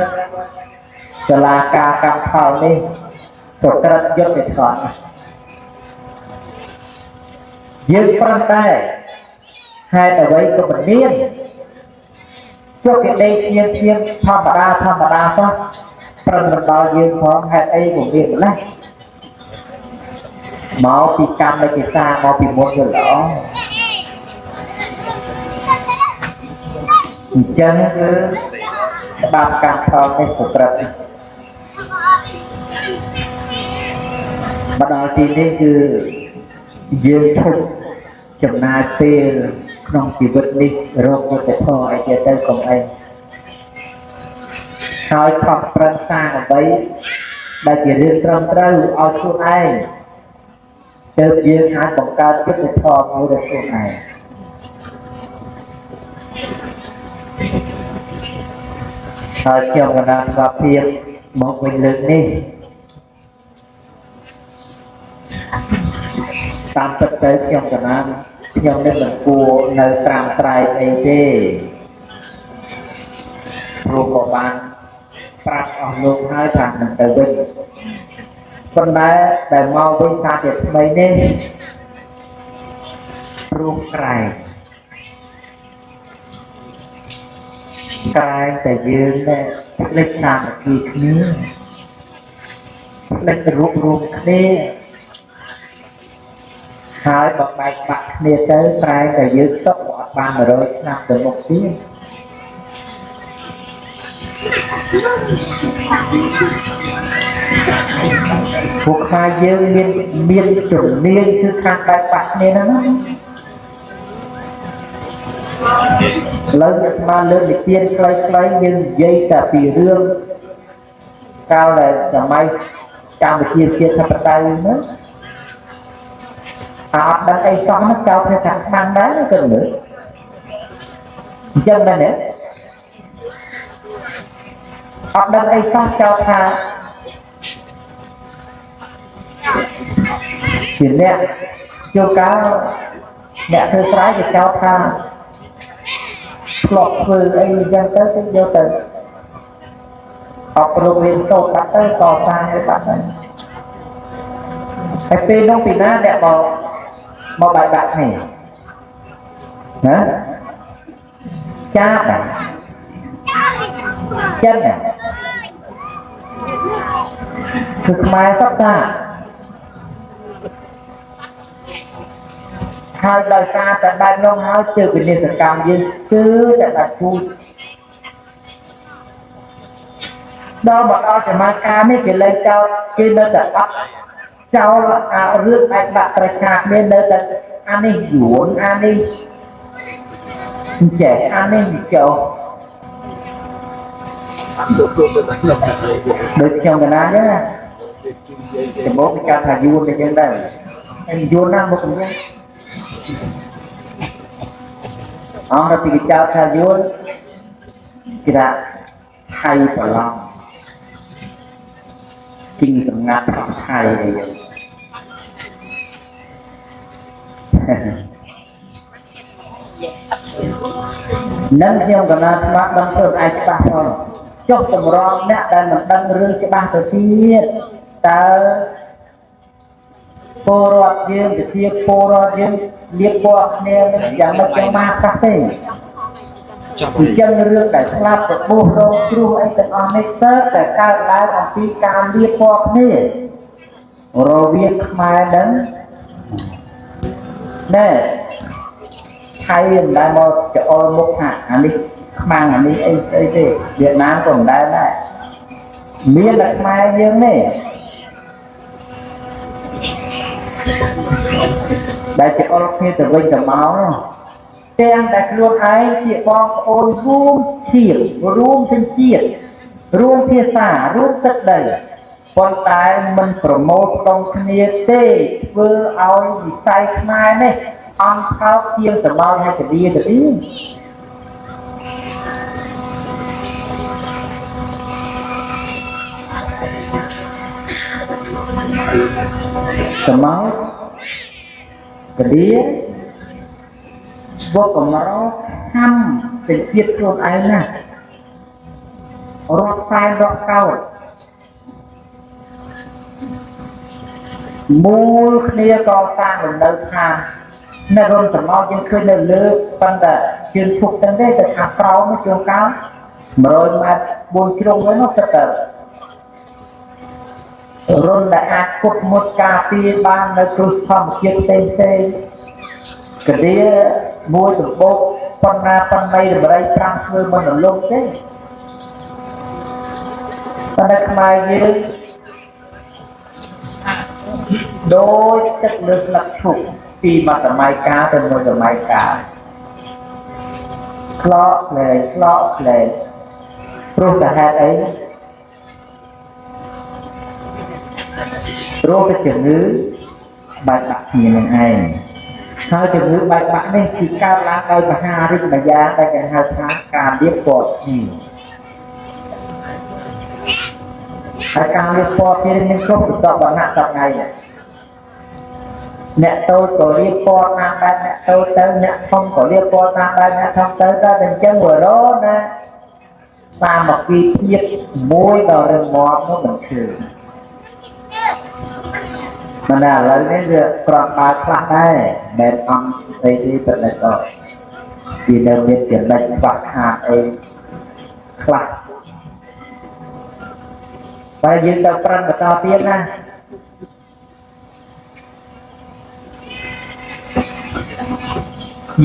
តុលាការកម្មផលនេះក៏ត្រឹមយុត្តិធម៌យើងប្រឹងតែហេតុអ្វីក៏មិនមានចុះគេដេកធម្មតាសោះប្រឹងដល់យើងផងហេតុអីក៏មានម្ល៉េះមកពីកម្មនៃភាសាមកពីមុនទៅល្អអញ្ចឹងគឺច្បាប់កម្មផលនេះប្រព្រឹត្តមកដល់ទីនេះគឺយើងឈប់ចំណាយពេលក្នុងជីវិតនេះរកយុត្តិធម៌អីទៀតទៅកុំអីហើយខំប្រឹងសាងអ្វីដែលជារឿងត្រឹមត្រូវឲ្យខ្លួនឯងទើបយើងអាចបង្កើតយុត្តិធម៌មួយដល់ខ្លួនឯងហើយខ្ញុំកណាត់ស្វាភាពមកវិញលើកនេះតាមពិតទៅខ្ញុំកណាត់ខ្ញុំនឹងមិនគួរនៅត្រាំត្រែងអីទេព្រោះក៏បានប្រាប់អស់លោកហើយថានឹងទៅវិញប៉ុន្តែដែលមកវិញថាជាថ្មីនេះព្រោះក្រែងតែយើងនេះភ្លេចសាមគ្គីគ្នាភ្លេចរួបរวมគ្នាហើយបើបែកបាក់គ្នាទៅតែយើងសុខអត់បាន100ឆ្នាំទៅមុខទៀតពួកខ្មែរយើងមានជំនាញគឺខាងបែកបាក់គ្នាហ្នឹងណាលើកស្មានលើកនិទានខ្លីៗយើងនិយាយតែពីរឿងកាលដែលសម័យកម្ពុជាជាតិធិបតេយ្យហ្នឹងអត់ដឹងអីសោះហ្នឹងចោលថាខាងខ្មាំងដែរក៏លើអញ្ចឹងដែរណាអត់ដឹងអីសោះចោលថាជាអ្នកជួនកាលអ្នកធ្វើស្រែគេចោលថាធ្លាប់ធ្វើអីយ៉ាងទៅគេយកទៅអប់រំរៀនសូត្របាត់ទៅតសាងឲ្យបាត់ទៅតែពេលនោះពីណាអ្នកមកបែកបាក់គ្នាណាចាបចិនគឺខ្មែរសត្វតាហើយដោយសារតែបែបនោះហើយជើវិនិស្សកម្មយើងគឺតែដាច់គូដល់មកដល់ចំណាយការនេះគេលើកចោលគេនៅតែអត់ចោលរឿងឯកបាក់ប្រឆាគ្នានៅតែអានេះយួនអានេះចេះអានេះចោលដូចខ្ញុំកណាទេណាចំពោះគេថាយួនតែយ៉ាងដែរហើយយួនណាមកខ្ញុំអង្គរពីចៅថាយួនគេថាថៃប្រឡងជីងសម្ងាត់របស់ថៃអីហ្នឹងនឹងខ្ញុំកណាស្មាត់ដឹងទៅឯងច្បាស់ផងចុះតម្រង់អ្នកដែលមិនដឹងរឿងច្បាស់ទៅទៀតតើពលរដ្ឋយើងវិជាពលរដ្ឋយើងលៀបពណ៌គ្នាយ៉ាងម៉េចយ៉ាងម៉ាខ្លះទេអញ្ចឹងរឿងដែលស្លាប់ទៅពោះរងគ្រោះអីទាំងអស់នេះទៅតែកើតឡើងអំពីការលៀបពណ៌គ្នារវាងខ្មែរនឹងណែថៃមិនដែលមកចោលមុខថាអានេះខ្មាំងអានេះអីស្អីទេវៀតណាមក៏មិនដែលដែរមានតែខ្មែរយើងទេ ដែលជាអល់គ្នាទៅវិញទៅមកទាំងតែខ្លួនឯងជាបងប្អូនរួមជាតិរួមទាំងជាតិរួមភាសារួមទឹកដីប៉ុន្តែមិនប្រមូលផ្ដុំគ្នាទេធ្វើឲ្យវិស័យខ្មែរនេះអន់ថោកជាងសម្បល់ហើយទៅទៀតសម្បល់ទៅទៀតវកកម្រហាំเป็นជាតិខ្លួនឯងណារាប់សែនរាប់កោតមូលគ្នាកសាងលំនៅឋាននៅរំសម្បល់យើងឃើញនៅលើប៉ុន្តែជើងឈប់ទាំងទេតែខាងក្រោមជួងកោ100ម៉ែត្រ4ជ្រុងហ្នឹងនោះទៅរុនដែលអាចគប់មុតការពារបាននៅគ្រោះធម្មជាតិផ្សេងកឌៀមួយសម្បូរប៉ុណ្ណាប៉ុណ្ណីដំរី5ធ្វើមិនរលំទេប៉ុន្តែខ្មែរយើងដោយទឹកលើស្លឹកឈប់ពីមួយសម័យកាលទៅមួយសម័យកាលខ្លោកលែងព្រោះតែហេតុអីព្រោះតែជំងឺបែកបាក់គ្នានឹងឯងហើយជំងឺបែកបាក់នេះគឺកើតឡើងដោយមហារីកម្យ៉ាងដែលគេហៅថាការលាបពណ៌ឈាមហើយការលាបពណ៌ឈាមនេះគ្រប់ទៅដល់វណ្ណៈសប្ងៃអ្នកតូចក៏លាបពណ៌តាមបែបអ្នកតូចទៅអ្នកធំក៏លាបពណ៌តាមបែបអ្នកធំទៅតែអញ្ចឹងវរណាសាមគ្គីភាពមួយដ៏រឹងមាំនោះមិនឃើញមិនណាឥឡូវនេះវាប្រកបខ្លះដែរមិនអង្គស្អីទេប៉ុន្តែក៏វានៅមានចំណុចខ្វះខាតអីខ្លះតែយើងទៅប្រឹងបន្តទៀតណា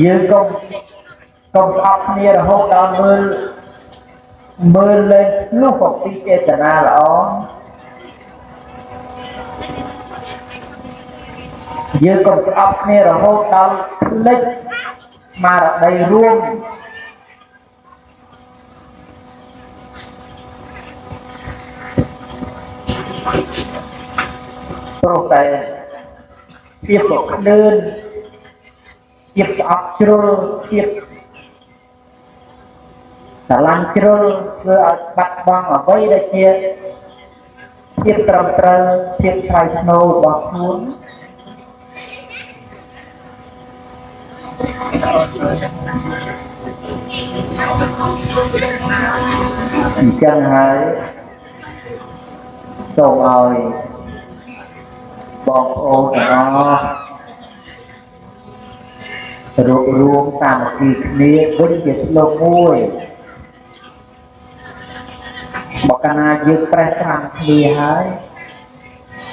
យើងកុំស្អប់គ្នារហូតដល់មើលលេងនោះក៏ពីចេតនាល្អយើងកុំស្អប់គ្នារហូតដល់ភ្លេចស្មារតីរួមព្រោះតែភាពកក្តឿនភាពស្អប់ជ្រុលភាពស្រឡាញ់ជ្រុលធ្វើឲ្យបាត់បង់អ្វីដែលជាភាពត្រឹមត្រូវភាពថ្លៃថ្នូររបស់ខ្លួនអញ្ចឹងហើយសូមឲ្យបងប្អូនទាំងអស់រួបរวมសាមគ្គីគ្នាវិញជាស្លុកមួយបើកាលណាយើងប្រេះត្រាំគ្នាហើយ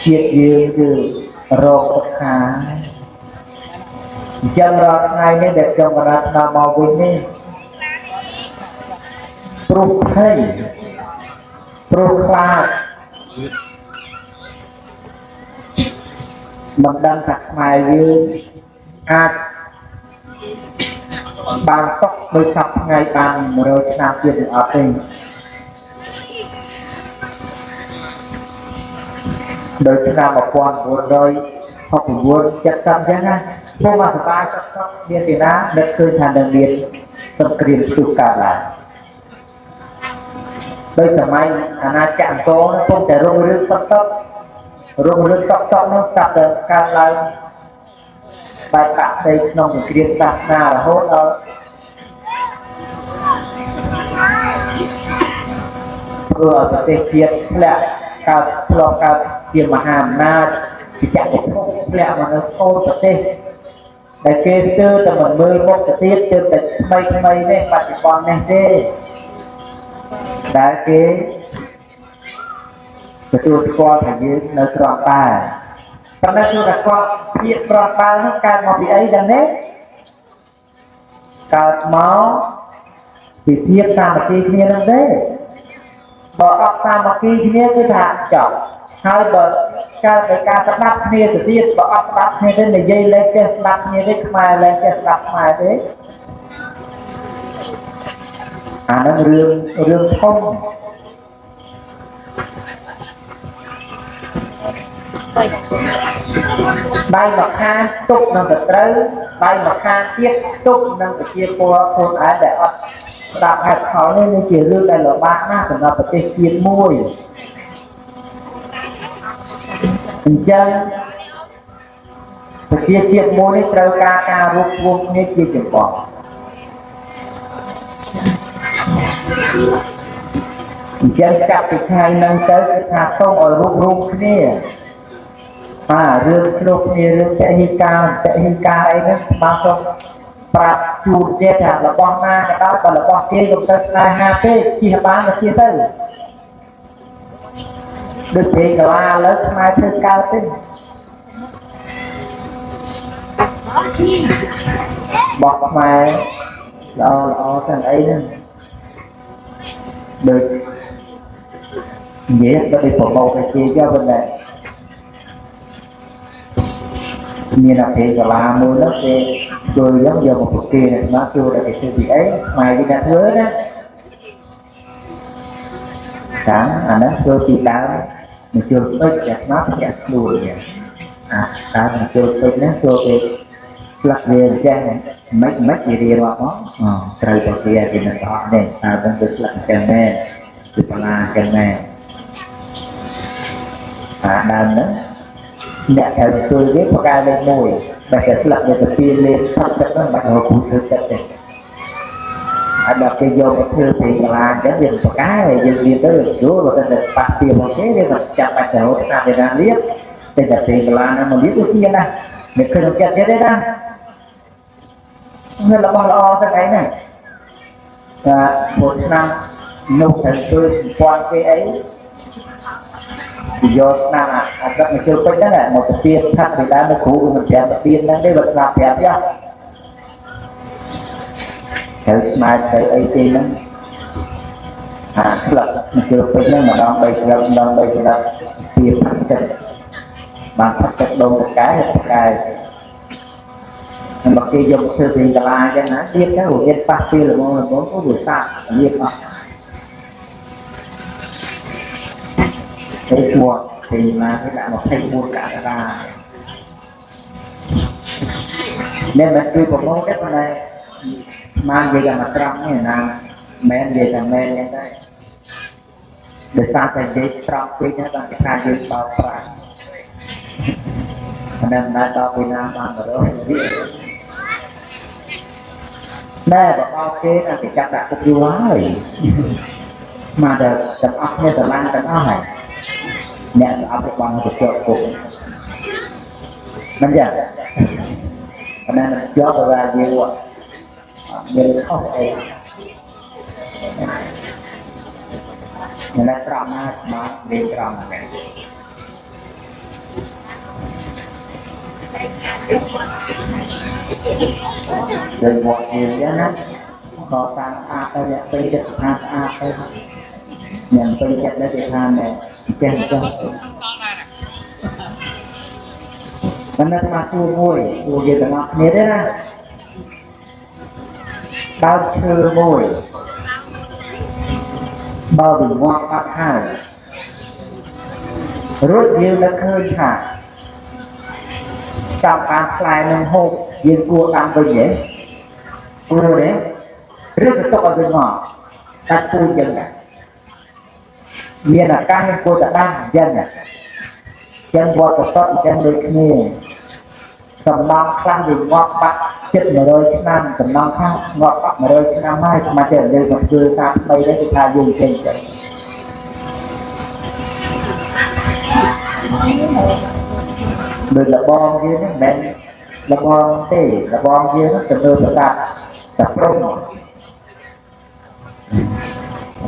ជាតិយើងគឺរកសុខាអញ្ចឹងរាល់ថ្ងៃនេះដែលខ្ញុំបានដល់មកវិញនេះព្រោះភ័យព្រោះខ្លាចមិនដឹងថាខ្មែរយើងអាចបានសុខដោយសពថ្ងៃបាន100ឆ្នាំទៀតឬអត់ទេដោយឆ្នាំ1969 70ចឹងណាពួកមកសបាយសុខមានទីណានឹកឃើញថានឹងមានសង្គ្រាមផ្ទុះកើតឡើងដោយសម័យអាណាចក្រអង្គរពុំតែរុងរឿងសុខនោះស្រាប់តែកើតឡើងបែបបាក់ផ្ទៃក្នុងសង្គ្រាមសាសនារហូតដល់ព្រោះប្រទេសជាតិធ្លាក់កើតជាមហាអំណាចជាចក្រភពធ្លាក់មកនៅអូនប្រទេសដែលគេស្ទើរតែមិនមើលមុខទៅទៀតទើបតែថ្មីនេះបច្ចុប្បន្ននេះទេដែលគេទទួលស្គាល់ថាយើងនៅត្រង់ដែរប៉ុន្តែគឺថាគាត់ភាពប្រកបនោះកើតមកពីអីដឹងទេកើតមកពីភាពសាមគ្គីគ្នានឹងទេបើអត់សាមគ្គីគ្នាគឺថាចប់ហើយបើ កើតដោយការស្ដាប់គ្នាទៅទៀតបើអត់ស្ដាប់គ្នាទេនិយាយលេខចេះស្ដាប់គ្នាទេខ្មែរលេខចេះស្ដាប់ខ្មែរទេអានឹងរឿងធំដៃមកខាងទុកនឹងទៅត្រូវដៃមកខាងទៀតទុកនឹងប្រជាពលរដ្ឋខ្លួនឯងដែលអត់ស្ដាប់ហេតុផលនេះជារឿងដែលលំបាកណាស់សម្រាប់ប្រទេសជាតិមួយអញ្ចឹងប្រជាជាតិមួយនេះត្រូវការរួបរวมគ្នាជាចម្បងអញ្ចឹងចាប់ពីថ្ងៃហ្នឹងទៅគឺថាសូមឲ្យរួបរวมគ្នារឿងក្នុងគ្នារឿងពហិការអីហ្នឹងបាទសូមប្រាប់ជូនទៀតថារបស់ណាក៏ដោយបើរបស់គេកុំទៅស្នេហាទេជិះបានទៅជិះទៅដូចជាកលាលើខ្មែរធ្វើកើតទេបោះខ្មែរល្អស្អីហ្នឹងដូចនិយាយទៅប្រមូលប្រជាយកប៉ុណ្ណេះមានអភិកលាមួយនោះគេជួយយកមកប្រគេនមកជួយតែគេធ្វើពីអីខ្មែរគេថាធ្វើណាតាមអានោះជួយពីដើមមកជួយពេជ្រតែមកចាក់ខ្លួនតាមមកជួយពេជ្រហ្នឹងជួយទៅផ្លាក់វាអញ្ចឹងមិនជារៀបរាប់មកត្រូវតែវាជាមិនអត់ទេតាមទៅផ្លាក់អញ្ចឹងមែនពីបលាអញ្ចឹងមែនដើមហ្នឹងអ្នកត្រូវជួយវាប្រកែលេខ1តែស្លាប់វាទៅពីលេខ10ទឹកហ្នឹងបាត់រកគូធ្វើទឹកទេអត់ដល់គេយកមកធ្វើពីកលាអញ្ចឹងវាប្រកែយើងរៀនទៅយល់បើតែប៉ះពីមកគេវាចាប់បាច់ទៅរកតាមវារៀនតែតែពីកលាហ្នឹងមករៀនទៅទៀតណាមិនឃើញចិត្តទៀតទេណានេះរបស់ល្អទៅឯណាថាមួយឆ្នាំនោះទៅជួយពាន់គេអីយកឆ្នាំអត់ដល់មកជួយពេញហ្នឹងមកទៅទៀតថាពីដើមទៅគ្រូមិនប្រាប់ទៅទៀតហ្នឹងទេបើស្រាប់ប្រាប់យ៉ាត្រូវស្មារតីអីទេហ្នឹងស្លាប់មកជួយពេញហ្នឹងម្ដង3ឆ្នាំម្ដង3ឆ្នាំទៀតចិត្តបានផឹកទឹកដងតកែមកគេយកធ្វើពីកលាអញ្ចឹងណាទៀតទៅរៀនប៉ះពីល្មមក៏វាសាក់រៀនអស់ទៅមកពីណាគេដាក់24កក្កដានេះមិនគឺប្រមូលទេប៉ុន្តែមកនិយាយតែមកត្រង់នេះណាមែននិយាយតែមែនហ្នឹងដែរដោយសារតែនិយាយត្រង់ពេកណាដល់គេថាយើងបោកប្រាស់មិនដឹងដល់ពីណាបាន100វាណែបើបោកគេណាគេចាត់ដាក់គុកយូរហើយមកដល់ទាំងអស់គ្នាស្រឡាញ់ទាំងអស់ហើយអ្នកស្អប់របស់ទៅជាប់គុកមិនយ៉ាងប៉ុន្តែមិនជាប់ទៅថាយើងមានខុសអីអ្នកត្រង់ណាមកមានត្រង់ហ្នឹងដោយវត្តយើងយ៉ាងណាក៏តាមអាទៅអ្នកពេញចិត្តថាស្អាតទៅអ្នកពេញចិត្តដែលគេថាចេះចេះមិនដឹងមកសួរមួយសួរយើងទាំងអស់គ្នាទេណាដើមឈើមួយបើវាងាប់បាត់ហើយរួចយើងនឹកឃើញថាចាប់បានផ្លែនឹងហូបយើងគួរតាមវិញទេគួរទេឬក៏ទុកឲ្យវាងាប់តែពូជយ៉ាងណាមានអាការគួរតែបានយ៉ាងណាចឹងវត្តសតចឹងដូចគ្នាសំណងខ្លះវាងាប់បាត់ជិត100ឆ្នាំសំណងខ្លះងាប់បាត់100ឆ្នាំហើយស្មើតែលើមកធ្វើតាមថ្មីនេះគឺថាយើងចេញទៅដោយលបងយើងហ្នឹងមិនលបងទេលបងយើងហ្នឹងទៅលើប្រកាសតែព្រមបង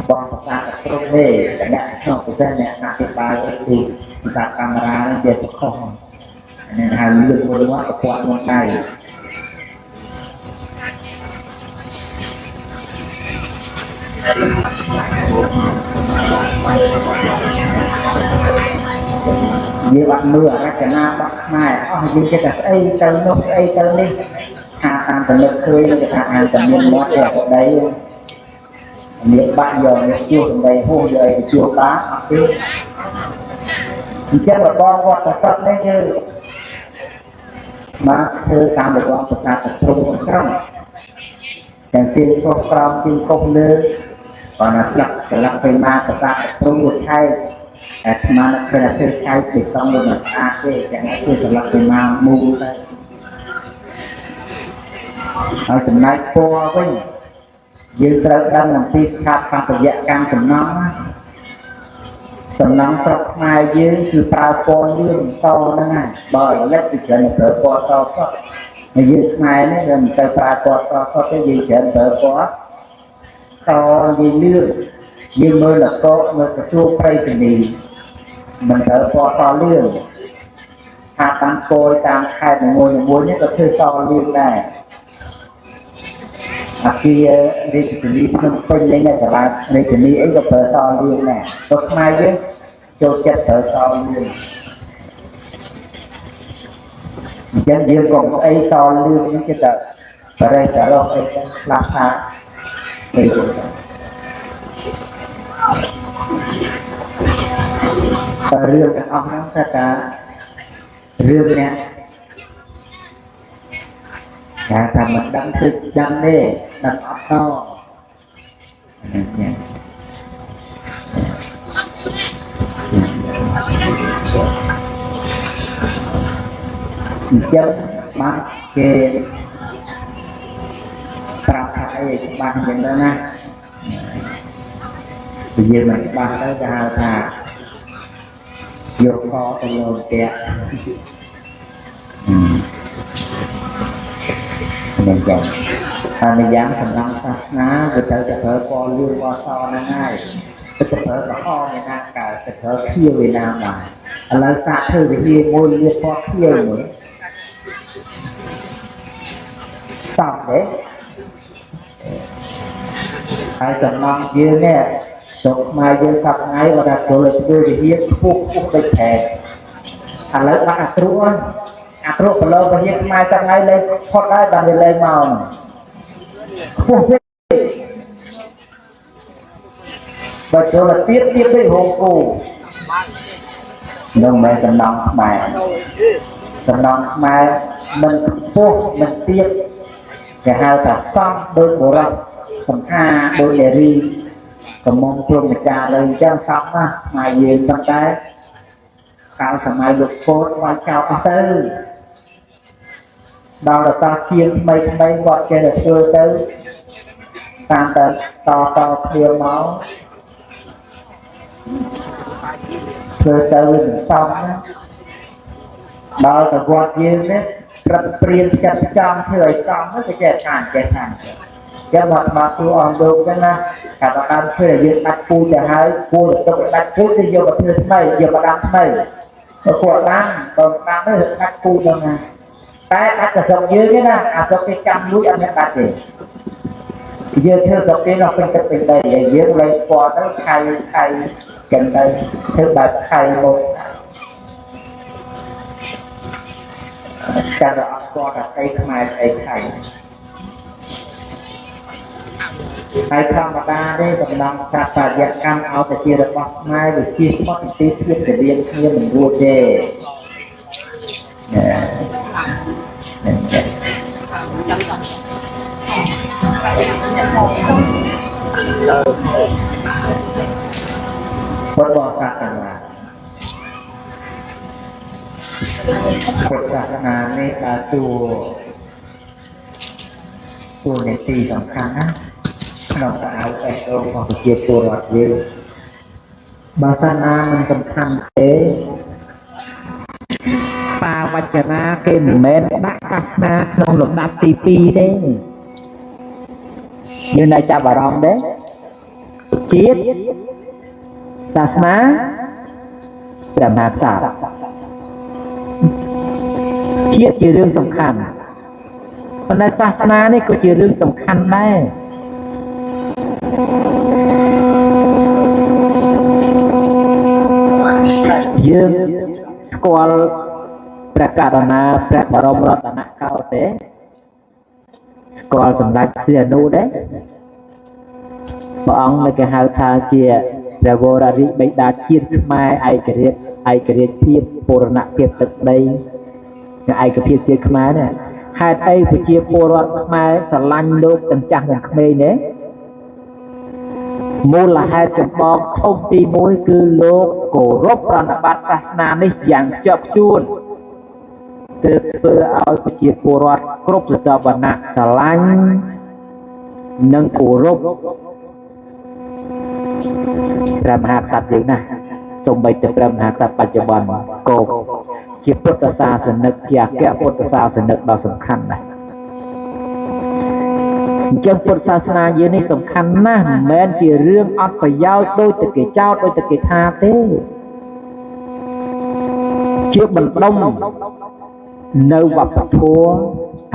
ប្រកាសតែព្រមទេអ្នកក្នុងប្រទេសអ្នកអភិបាលគឺប្រកាសកាមេរ៉ាហ្នឹងជាខុសnên hai lưng của nó có quạt một tay យើងអត់មើលរចនាបថខ្មែរអស់យើងគេតែស្អីទៅនោះស្អីទៅនេះថាតាមទំនឹកឃើញគេថាអានតែមានមាត់តែប្តីមានបាក់យកនេះជួសសម្ដីហួសយកឲ្យទៅជួសបានអត់ទេអញ្ចឹងបងវត្តសត្វនេះយើងមកធ្វើតាមរបបប្រសាទត្រង់ត្រង់ទាំងទីខុសក្រោមទីខុសលើcòn là lặp về ma của ta trong một hai mà nó phải là chơi hai thì trong một mặt a thì chẳng hạn như lặp về ma mu đây ở trong này po với dương trời đang làm phi khát phạt của dạ cam trong nóng sọc mai dương từ tao po dương to đó này bởi lết từ chuyện là cỡ po to có dương mai nó gần từ tao po to có cái gì chuyện cỡ po to gì lương nhưng mơ là có mơ là chua phay thì mình thở to lương hạ tăng côi tăng khai một ngôi nhất là chơi to lương này khi đi thì đi không quên lên này cả bạn đi thì đi ấy có thở to lương này tốt mai chứ cho chết thở to lương chân riêng còn ấy to lương những cái tờ và đây cả lo ấy làm hạ thì rương các ông nó sẽ cả rương nè cả thằng mình đăng thức đăng đi đăng ốc to chấm mắt kê trao thái bằng những đó nè bây giờ mình bằng tới ra là vô kho trong lồn kẹt mình chọn mình dám thành năng sát ná rồi tới sẽ thở qua lưu qua so nó ngay cái thở có kho người ta cả cái thở kia Việt Nam mà là sát thử thì đi môi liên qua kia nữa xong đấy hai tầm năm kia nè tục mai dương cặp ngay và đặt chỗ lịch đưa thì hiếp phúc bệnh thẹn lấy bắt ạc rũ và hiếp mai cặp ngay lên thoát ai bằng lên màu phúc và chỗ là tiếp với hồn cụ nhưng mà tầm năm mai mình phúc mình tiếp cái hai cả xong đôi của rộng tầm ha đôi lệ ri còn mong thương người cha lên trang sống á mà gì trong cái sao thằng mai lục phốt qua chào ăn tư đó là ta khiến mấy gọi trên là chưa tới tam tật to kia máu chưa tới mình xong á đó là gọi gì đấy rất priên chặt trong thời xong nó sẽ chạy thẳng cho mà tôi on được cái na cả các bạn thuê dựng đặt phu để hai phu để cho đặt phu thì giờ mà thuê này giờ mà đặt này của bạn còn bạn mới được đặt phu đâu nè cái đặt ở dọc dưới cái na dọc cái trăm núi anh em đặt gì giờ theo dọc cái nóเป็นcái tình đây để dưới lấy qua tới khay gần đây thứ bạch khay một cha đã qua đặt cây mai khay hai tham gia đây cộng đồng sát phạt giác cam áo tại chia được bọc mai được chia sót tí thiết để liên kia mình mua chê bất bỏ sát là Phậtศาสนาในตัวในตีสำคัญนะเราจะเอาแต่ตัวของเจียตัวรอดเยอะบาสนามันสำคัญปาวัจนาเกมเมนดักศาสนาลงหลบดับตีเด้như này cha bà rong đấy chiếtศาสนาแต่มาศาสตร์เชียดคือเรื่องสำคัญในศาสนานี่ก็คือเรื่องสำคัญได้ dương squal prakarana prakarom ratana cao thế squal sầm lạch xìa nu đấy bọn này cái hào tha chia Ravorari bây đã chiên mai ai cái thiệp Purana thiệp thực đây ai cái thiệp chiên mai này hai tay của chia Purana mai sờ lanh lúc tận chẳng là khmer đấy môn là hai chấm bom thông tin mối cứ lô cổ rốt ra bát sát này dạng chọc chuồn từ từ ao của chia Purana group từ bản nặng sờ lanh nâng cổ rốt Ram hạt sạch vậy nè, sông bay từ Ram hạt sạch បច្ចុប្បន្ន គោកជាពុទ្ធសាសនិកជាអគ្គពុទ្ធសាសនិកដ៏សំខាន់ណាស់អញ្ចឹងពុទ្ធសាសនាយើងនេះសំខាន់ណាស់មិនមែនជារឿងអត់ប្រយោជន៍ដូចតែគេចោទដូចតែគេថាទេជាបណ្ដុំនៅវប្បធម៌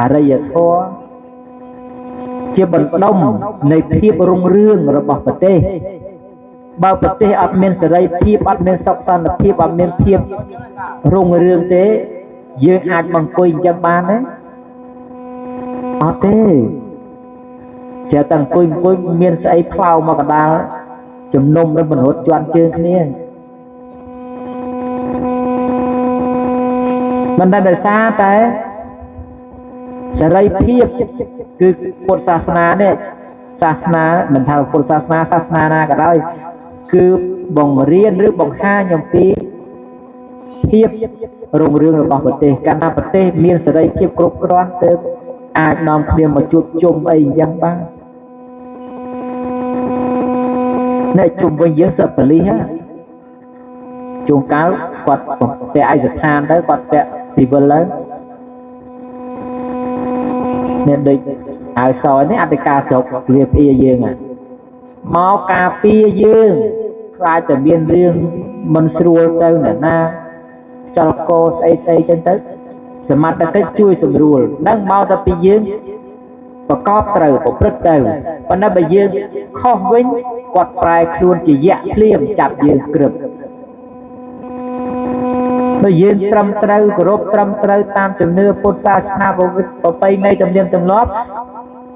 អរិយធម៌ជាបណ្ដុំនៃភាពរុងរឿងរបស់ប្រទេសបើប្រទេសអត់មានសេរីភាពអត់មានសុខសន្តិភាពអត់មានភាពរុងរឿងទេយើងអាចបង្គួយអញ្ចឹងបានទេអត់ទេជាតែអង្គុយមានស្អីផ្លោមកកដាលជំនុំឬមនុស្សជាន់ជើងគ្នាមិនដែលដោយសារតែសេរីភាពគឺពុទ្ធសាសនានេះសាសនាមិនថាពុទ្ធសាសនាណាក៏ដោយគឺបង្រៀនឬបង្ហាញអំពីភាពរុងរឿងរបស់ប្រទេសកាលណាប្រទេសមានសេរីភាពគ្រប់គ្រាន់ទើបអាចនាំគ្នាមកជួបជុំអីអញ្ចឹងបានអ្នកជុំវិញយើងសឹកបលិសជួនកាលគាត់ពាក់ឯកស្ថានទៅគាត់ពាក់ស៊ីវិលទៅអ្នកដូចឲ្យសយនេះអធិការស្រុកវាព្រាយើងមកការពារយើងខ្លាចតែមានរឿងមិនស្រួលទៅអ្នកណាចលកោស្អីចឹងទៅសមត្ថកិច្ចជួយសម្រួលនឹងមកតែពីយើងប្រកបត្រូវប្រព្រឹត្តទៅប៉ុន្តែបើយើងខុសវិញគាត់ប្រែខ្លួនជាយៈភ្លាមចាប់យើងក្រឹបបើយើងត្រឹមត្រូវគោរពត្រឹមត្រូវតាមជំនឿពុទ្ធសាសនាប្រពៃណីទំនៀមទម្លាប់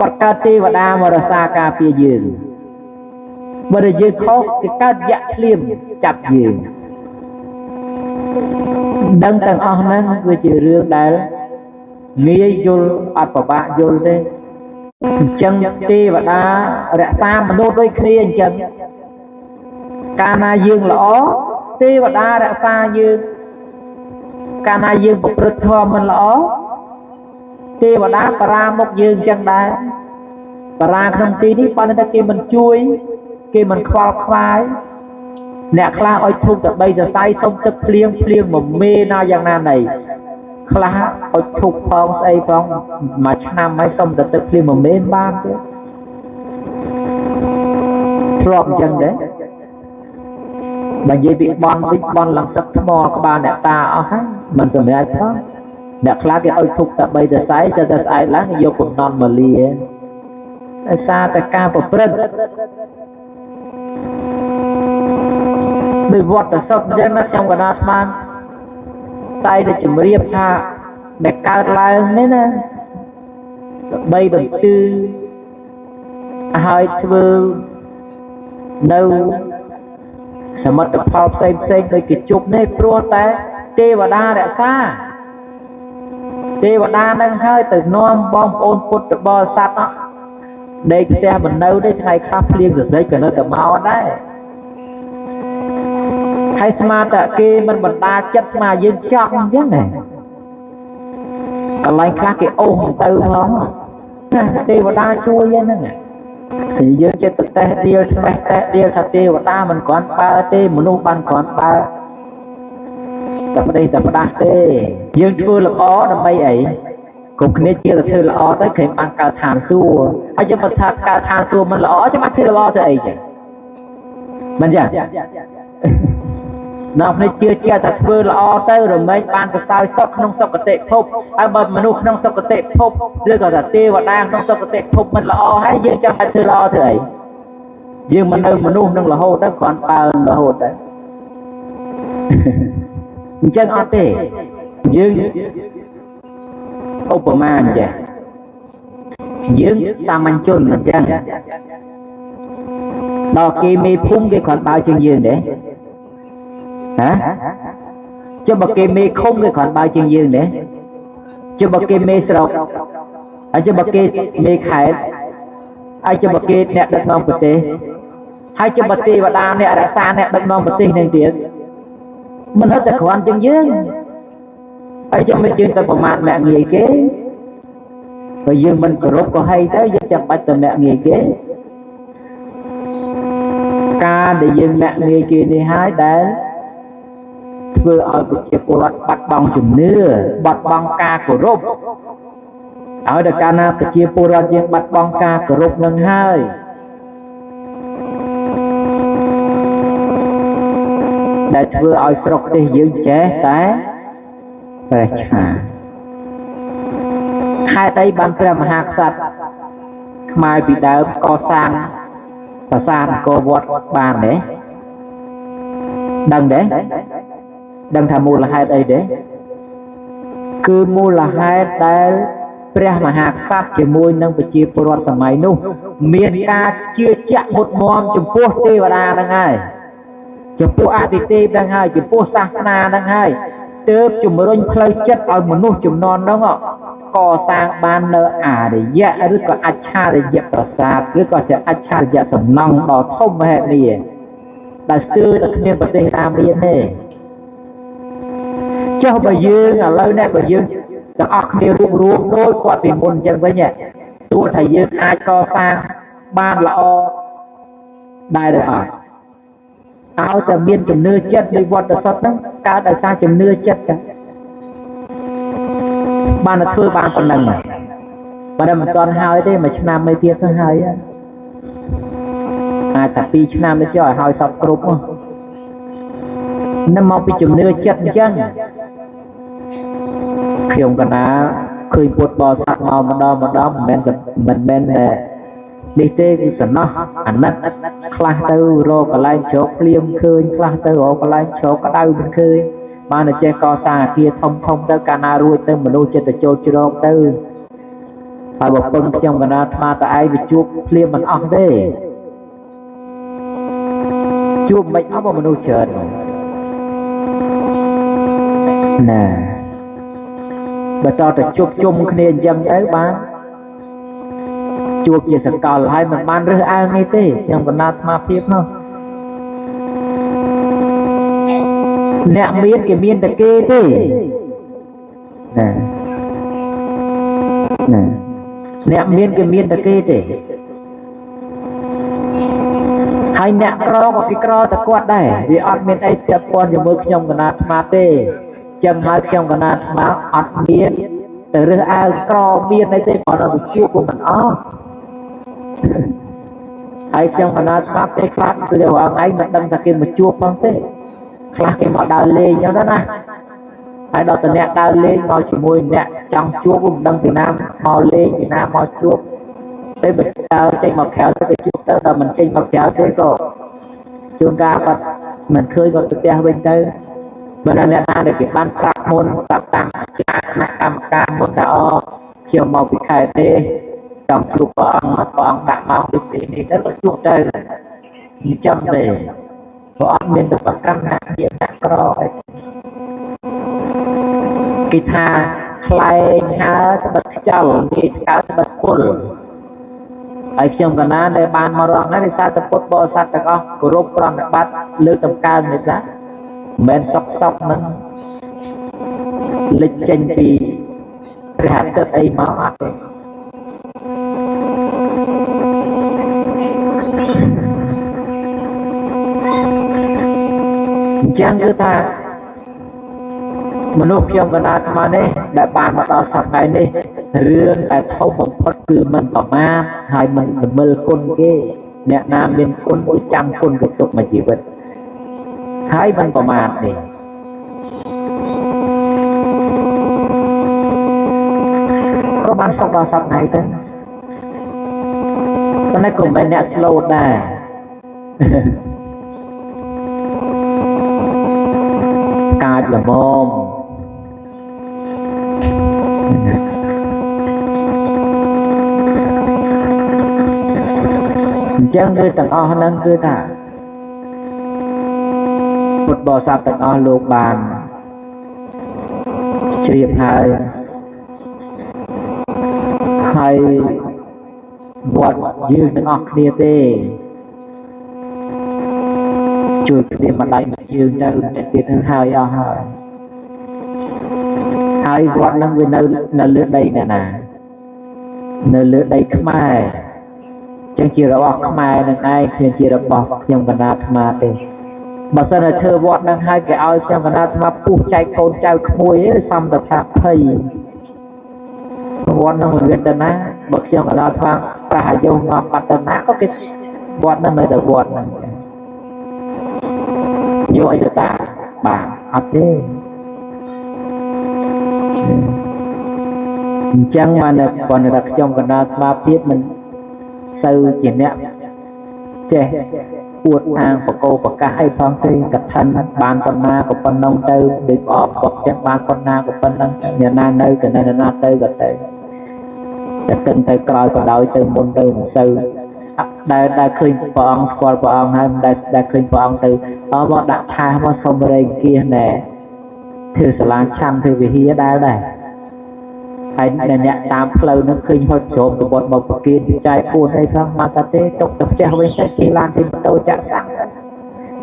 គាត់កើតទេវតាមករក្សាការពារយើងបើយើងខុសគេកើតយៈភ្លាមចាប់យើងដឹងទាំងអស់ហ្នឹងគឺជារឿងដែលងាយយល់អត់ពិបាកយល់ទេអញ្ចឹងទេវតារក្សាមនុស្សដូចគ្នាអញ្ចឹងកាលណាយើងល្អទេវតារក្សាយើងកាលណាយើងប្រព្រឹត្តធម៌មិនល្អទេវតាបរាមុខយើងអញ្ចឹងដែរបរាក្នុងទីនេះប៉ុន្តែគេមិនជួយគេមិនខ្វល់ខ្វាយអ្នកខ្លះឲ្យធុកទៅ3សរសៃសុំទឹកភ្លៀងមកមេណាយ៉ាងណាណីខ្លះឲ្យធុកផងស្អីផងមួយឆ្នាំហើយសុំទៅទឹកភ្លៀងមកមេបានទេធ្លាប់អញ្ចឹងដែរបើនិយាយពីបន់វិញបន់ឡើងសឹកថ្មក្បាលអ្នកតាអស់ហើយមិនសម្រាប់ផងអ្នកខ្លះគេឲ្យធុកតែ3សរសៃតែស្អែកឡើងយកកំណត់មកលាដោយសារតែការប្រព្រឹត្តដោយវត្តសុខអញ្ចឹងណាខ្ញុំកណ្ដាលស្មានតែតែជំរាបថាដែលកើតឡើងនេះណាដើម្បីបន្ទឺហើយធ្វើនៅសមិទ្ធផលផ្សេងដូចគេជប់នេះព្រោះតែទេវតារក្សាទេវតានឹងហើយទៅនាំបងប្អូនពុទ្ធបរិស័ទដេកផ្ទះមិននៅទេថ្ងៃខ្លះភ្លៀងសរសេចក៏នៅតែមកដែរហើយស្មាតគេមិនបណ្ដាចិត្តស្មាយើងចង់អញ្ចឹងណាកន្លែងខ្លះគេអូសទៅផងណាទេវតាជួយហ្នឹងthìយើងចិត្តប្រទេសដៀលស្បេះតេដៀលថាទេវតាមិនគ្រាន់បើទេមនុស្សបានគ្រាន់បើតែប្រទេសតែផ្ដាស់ទេយើងធ្វើល្អដើម្បីអីគ្រប់គ្នាជាទៅធ្វើល្អទៅគេបានកើតឋានសួគ៌ហើយយើងបើថាកើតឋានសួគ៌មិនល្អចាំបាច់ធ្វើល្អទៅអីចឹងមិនចឹងអ្នកនេះជឿជាក់ថាធ្វើល្អទៅរមែងបានកសោយសុខក្នុងសុគតិភពហើយបើមនុស្សក្នុងសុគតិភពឬក៏ថាទេវតាក្នុងសុគតិភពមិនល្អហើយយើងចាំបាច់ធ្វើល្អទៅអីយើងមិននៅមនុស្សនឹងរហូតទៅគ្រាន់បើរហូតទៅ chân ở tê dương Obama chứ dương sao mình chôn mình chân đò kia mi phun cái khoản bao chân dương đấy hả cho bậc kia mi không cái khoản bao chân dương đấy cho bậc kia mi sọc cho bậc kia mi khải ai cho bậc kia nẹt đất non bậc tê hai cho bậc tê và đa nẹt đã xa nẹt đất non bậc tê nên tiếng mình hết tài khoản chân dương ai cho mình chuyện ta của mặt mẹ nghề kế rồi dương mình có rốt có hay tới giờ chẳng bắt tờ mẹ nghề kế ca để dương mẹ nghề kia đi hái đến vừa ở một chiếc của bắt bong chùm nưa bắt bong ca của rốt ở đây ca na cái chiếc của rốt dương bắt bong ca của rốt nâng hai để vừa ở sọc thì dương chế té về chả hai tay ban pre mà hạc sạch mai bị đỡ co sang và sang co vót bàn đấy đằng thà mua là hai tay đấy cứ mua là hai tay pre mà hạc sạch chỉ môi nâng bị chia pro sầm máy nu miền ca chưa chạm một mom chụp pua tê và đà đang hai chụp pua ATT đang hai chụp pua Sasana đang hai tớp chùm rôn plei chất ở một nút chùm non đó ngọ co sang ban nơ để dạ rồi có acha để dạ prasad rồi có sẽ acha để dạ sầm nong đỏ thông hệ này là xưa là miền Bắc Tây Nam miền này cho bà dương ở lâu nay bà dương là ọc miền ruộng đôi qua tiền môn chân với nhẹ xuống thầy dương ai co sang ban là o đại được à áo tờ miên chùm nưa chất đi vọt tờ sót đó cao tại sao chùm nưa chất cả ban là thưa ban còn nâng mà và đây mình toàn hai thế mà năm mấy tiết thứ hai á ai tập pi năm mới cho hai sập group mà nó mong bị chùm nưa chất chân khi ông cần á khơi bột bò sạt màu mà đó mình bên đi tê thì sẵn nó ảnh nát khla tư rô cả lai chỗ liêm khơi khla tư rô cả lai chỗ cả đau bên khơi mà nó chơi co xa kia thông tới cana ruồi tới mà đôi chơi từ chỗ chiro tư phải một tuần trong cái nào mà tại ai bị chuột liêm mình ong thế chuột mình ong mà đôi chơi nè bà cho từ chuột chung kia dâm ấy bán chuột chỉ sạc cào hay mình ban rửa ai ngay thế trong cái nào mà tiếp nó nè miên cái miên ta kê thế nè miên cái miên ta kê thế hai nè cro có cái cro ta quạt đây vì ăn miên ấy tập quan cho mực trong cái nào mà thế chân hai trong cái nào mà ăn miên từ rửa ai cro miên ấy thế còn là một chuột của mình ai trong cái nào mà thế khác từ đầu ăn ấy mình đang ta kê một chuột không thế là cái họ đào lên nhau đó nè ai đào từ nè đào lên ngồi chỉ môi nè trong chuột vùng đông Việt Nam mò lên Việt Nam mò chuột tới bịch đào chạy mọc khéo tới chuột tới đầu mình chạy mọc khéo tới cổ chuột ca vật mình khơi vào từ bên tới mình là nè ta để cái ban tạc môn tạc tặng ca môn đạo chiều màu bị khai tê trong chuột con đặt màu đi thì rất là chuột đây trăm về có mình được căng nặng điểm nặng rồi kỳ tha khai ha bật chào kỳ cáo bật cồn ai trong cái nào để bàn mà rồi ngay sao tập cốt bò sát được không của rốt còn bắt lưỡi tầm cao này ra bên sọc nó lịch trình thì cái hạt tất ấy máu ác chẳng cứ ta menurut yang kena kemana đại bản mà đó sắp này đi rương tại thâu một phát cử mình tỏ ma hai mình mơ con kê nè nam bên con mỗi trăm con được tục mà chỉ vật hai mình tỏ ma đi có bán sắp đó sắp này thế cái này cùng bên nè slow đà ល្មមអញ្ចឹងគឺទាំងអស់ហ្នឹងគឺថាពុទ្ធបរិស័ទទាំងអស់លោកបានជ្រាបហើយវត្តយើងទាំងអស់គ្នាទេជួយគ្នាម្ដាយម្ជើងទៅទៀតនឹងហើយអស់ហើយវត្តនឹងវានៅលើដីអ្នកណានៅលើដីខ្មែរចឹងជារបស់ខ្មែរនឹងឯងគ្មានជារបស់ខ្ញុំកណ្ដាលអាត្មាទេបើសិនតែធ្វើវត្តនឹងហើយគេឲ្យខ្ញុំកណ្ដាលអាត្មាពុះចែកកូនចៅក្មួយឯងសំតថាភ័យវត្តនឹងមានទៅណាបើខ្ញុំកណ្ដាលអាត្មាប្រហែលយកមកបាត់ទៅណាក៏គេវត្តនឹងនៅតែវត្តនឹងយកឲ្យទៅតាបាទអត់ទេអញ្ចឹងបានតែខ្ញុំកណ្ដាលអាត្មាភាពមិនសូវជាអ្នកចេះអួតអាងបកោប្រកាសអីផងទេកថាបានប៉ុណ្ណាក៏ប៉ុណ្ណឹងទៅដូចអបពុកចឹងបានប៉ុណ្ណាក៏ប៉ុណ្ណឹងអ្នកណានៅក៏នៅណាទៅក៏ទៅតែគិតទៅក្រោយក៏ដោយទៅមុនទៅមិនសូវដែលឃើញព្រះអង្គស្គាល់ព្រះអង្គហើយដែលឃើញព្រះអង្គទៅមកដាក់ថាមកសុំរែងគៀសណែធ្វើសាលាឆាន់ធ្វើវិហារដែរហើយអ្នកតាមផ្លូវនឹងឃើញហត់ជ្រោមសបុតមកប្រគិនចាយពួនអីផងមកតាទេទុកទៅផ្ទះវិញទៅជិះឡានជិះម៉ូតូចាក់សាំង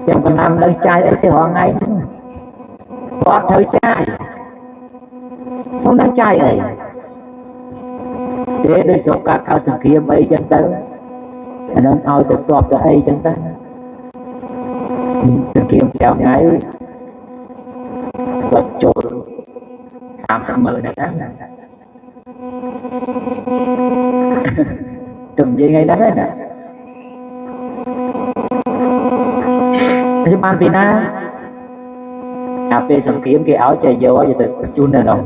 យ៉ាងកណាំនៅចាយអីទេរងថ្ងៃហ្នឹងគាត់ត្រូវចាយខ្ញុំនឹងចាយអីទេដោយសកាត់ឲ្យសង្គ្រាមអីចឹងទៅអានឹងឲ្យទៅតបទៅអីចឹងទៅសង្គ្រាម5ថ្ងៃគាត់ចូល30,000ដែរtừng gì ngay đó đấy nè nhưng ban vì na cà phê sầm kiếm cái áo chạy vô giờ từ chun này đâu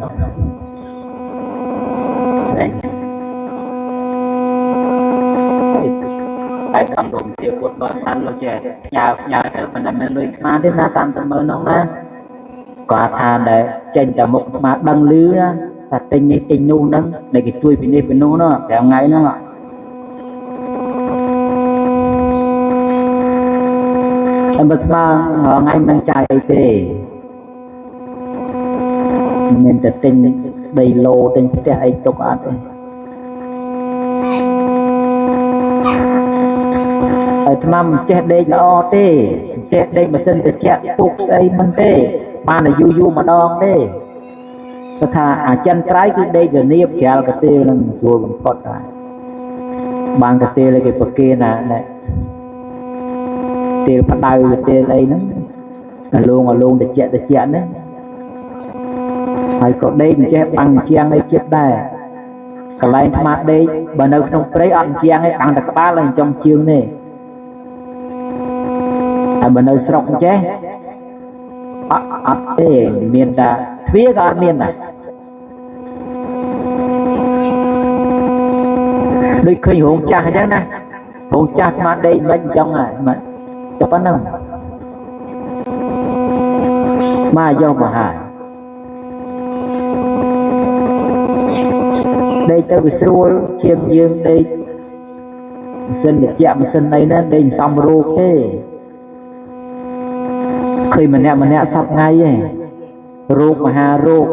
tại cầm đồng tiền quật bờ sắn lo chạy nhà mình làm nuôi má đến na tam sầm mơ nó na quả than để trên cả một mà đăng lưới á là tình nu đó để cái chui bên nu nó kéo ngay nó ạ em bật ba họ ngay đang chạy thế nên là tình đầy lô tình cái ấy tục ăn ở tham chết đây lo thế chết đây mà sinh từ chết phục xây mình thế mà là du mà đòn thế cái thà chân trái cứ đây giờ niệm kéo cái tê là rồi mình phật lại bằng cái tê là cái bậc kia nè tê bắt đầu cái tê đây nó luôn để chạy đấy hay có đây mình che bằng chiang đây chết đây cái này mà đây bà nơi trong đấy ăn chiang ấy bằng cái ba lần trong chương này bà nơi sọc chế thế miền ta phía cả miền này đôi khi hồn cha chứ nè hồn cha mà đây bên trong này mà cho bắn không mà do mà hại đây cho cái xua chiêm dương đây xin được chạm xin này nó đây xong rồi thế khi mình nè sắp ngay ấy rốt mà ha rốt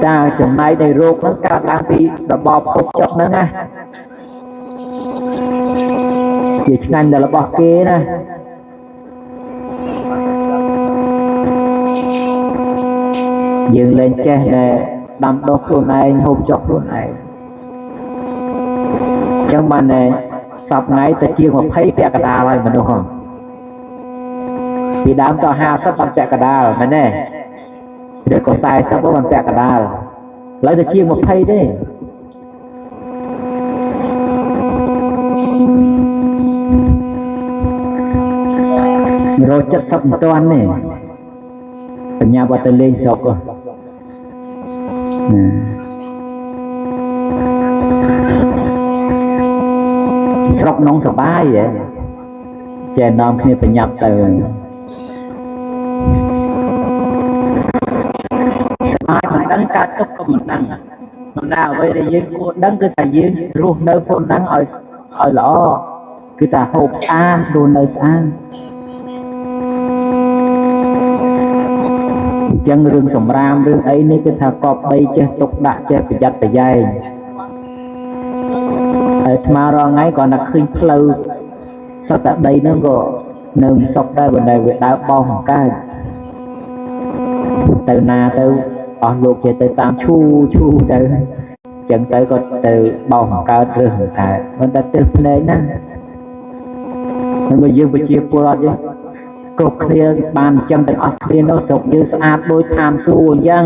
ta chừng này đây rốt nó cả đang bị là bọp hộp chọc nó nha chỉ ngành là bọp kia nè dừng lên che để đâm đốt luôn này hộp chọc luôn này chẳng mà này sắp ngay ta chiên một thấy bẹ cả đà lại mà đúng không thì đám to ha sắp bằng bẹ cả đà mà nè để có sai sắp có bằng bẹ cả đà lấy ta chiên một thấy đấy rồi chất sắp một toan này nhà bà tên lên sọc rồi sọc nóng sập bái vậy chè non kia phải nhập từ កាត់ទុកក៏មិនដឹងមិនថាអ្វីដែលយើងគួរដឹងគឺថាយើងរស់នៅខ្លួនហ្នឹងឲ្យល្អគឺថាហូបស្អាតរស់នៅស្អាតអញ្ចឹងរឿងសម្រាមរឿងអីនេះគឺថាកប់បីចេះទុកដាក់ចេះប្រយ័ត្នប្រយែងហើយស្មារងថ្ងៃក៏នឹកឃើញផ្លូវសត្វតែដីហ្នឹងក៏នៅមិនសុខដែរបើដែលវាដើរបោសបង្កើតទៅណាទៅអស់លោកជាទៅតាមឈូទៅអញ្ចឹងទៅក៏ទៅបោសបង្កើតរើសបង្កើតមិនតែទិសភ្នែកណាហើយបើយើងប្រជាពលរដ្ឋយើងគ្រប់គ្នាបានអញ្ចឹងទាំងអស់គ្នានៅស្រុកយើងស្អាតដូចឋានសួគ៌អញ្ចឹង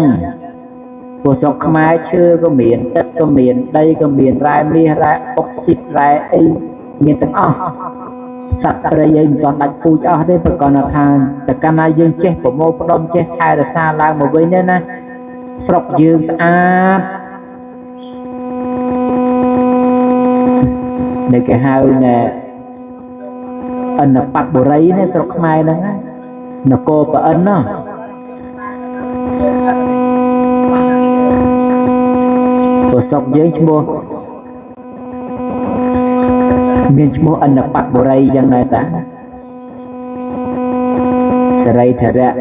ព្រោះស្រុកខ្មែរឈើក៏មានទឹកក៏មានដីក៏មានរ៉ែមាសរ៉ែអុកស៊ីតរ៉ែអីមានទាំងអស់សត្វព្រៃអីមិនទាន់ដាច់ពូជអស់ទេប្រកបថាតែកាលណាយើងចេះប្រមូលផ្ដុំចេះថែរក្សាឡើងមកវិញណាស្រុកយើងស្អាតដែលគេហៅថាអនបត្តបុរីណាស្រុកខ្មែរហ្នឹងនគរប្រអិនណាព្រោះស្រុកយើងឈ្មោះមានឈ្មោះអនបត្តបុរីយ៉ាងណាតាសេរីធរៈ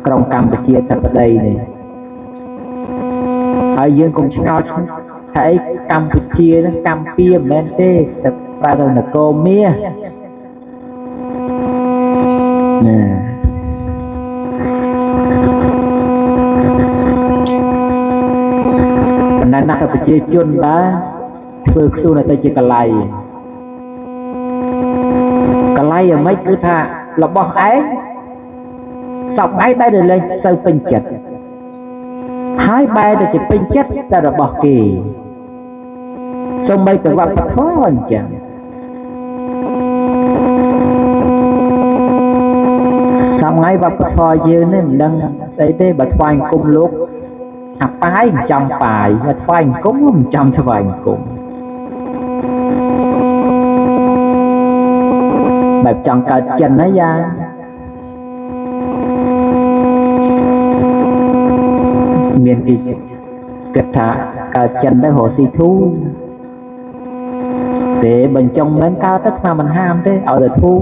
ក្រុងកម្ពុជាធិបតីនេះហើយយើងកុំឆ្ងល់ថាអីកម្ពុជាហ្នឹងកម្ពុជាមិនមែនទេតែប្រើទៅនគរមាសណាបណ្ដាណាស់ប្រជាជនដែរធ្វើខ្លួនទៅជាកលៃអ្ហ្មិចគឺថារបស់ឯងសពឯងដែលលេងសូវពេញចិត្តហើយបែរទៅជាពេញចិត្តតែរបស់គេសូម្បីតែវប្បធម៌អញ្ចឹងសមថ្ងៃវប្បធម៌យើងនេះមិនដឹងស្អីទេបើថ្វាយអង្គមលោកអាប៉ាយមិនចំប៉ាយបើថ្វាយអង្គមមិនចំថ្វាយអង្គមបែបចង់កើតចិនណាយ៉ាមានគេគិតថាកើតចិនទៅរកស៊ីធូរទេបញ្ចុងមិនកើតទៅថាមិនហាមទេឲ្យតែធូរ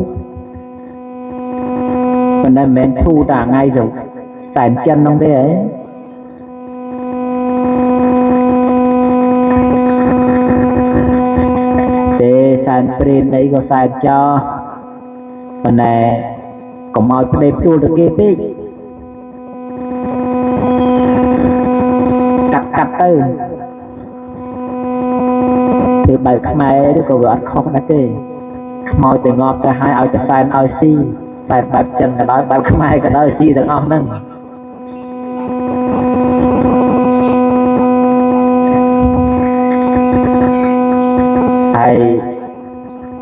ប៉ុន្តែមិនមែនធូរតែថ្ងៃទៅសែនចិនហ្នឹងទេហ៎ទេសែនព្រេនអីក៏សែនចោប៉ុន្តែកុំឲ្យផ្ដេកផ្ដួលទៅគេពេកកាត់ទៅទេបែបខ្មែរឬក៏វាអត់ខុសដែរទេខ្មោចទៅងាប់ទៅឲ្យតែសែនឲ្យស៊ីសែនបែបចិនក៏ដោយបែបខ្មែរក៏ដោយស៊ីទាំងអស់ហ្នឹងហើយ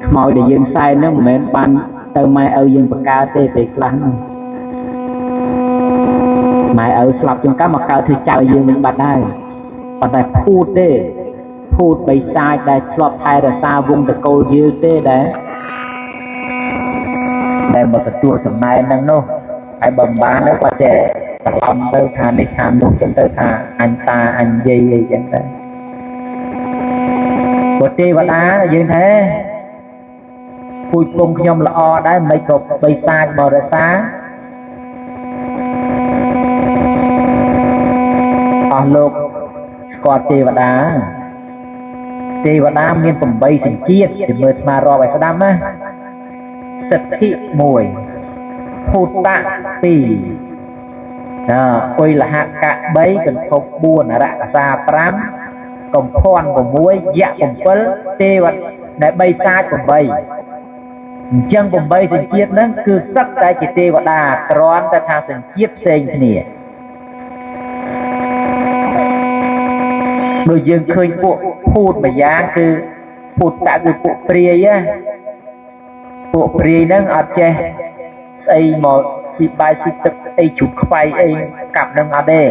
ខ្មោចដែលយើងសែនហ្នឹងមិនមែនបានទៅម៉ែឪយើងបង្កើតទេពេលខ្លះហ្នឹងម៉ែឪស្លាប់ជាងកម្មមកកើតធ្វើចៅយើងវិញបាត់ដែរប៉ុន្តែភូតទេភូតបិសាចដែលធ្លាប់ថែរក្សាវង្សតកូលយើងទេដែលមកទទួលសំណែនហ្នឹងនោះហើយបើមិនបានទៅគាត់ចេះបន្លំទៅថានេះថានោះចឹងទៅថាអញតាអញយាយអីចឹងទៅពុទ្ធទេវតាយើងថាពូជពងខ្ញុំល្អដែរមិនក៏បិសាចបរិសាអស់លោកស្គាល់ទេវតាមាន8សញ្ជាតិទៅមើលស្មារាប់ឲ្យស្ដាប់ណាសិទ្ធិ1ភូតៈ2អុយលហកៈ3កន្ធព4រក្សា5កំភ័ណ្ឌ6យៈ7ទេវដែលបិសាច8អញ្ចឹង8សញ្ជាតិហ្នឹងគឺសឹកតែជាទេវតាគ្រាន់តែថាសញ្ជាតិផ្សេងគ្នាដូចយើងឃើញពួកភូតម្យ៉ាងគឺភូតៈគឺពួកព្រាយពួកព្រាយហ្នឹងអត់ចេះស្អីមកស៊ីបាយស៊ីទឹកអីជុកខ្វៃអីកាប់នឹងអត់ទេ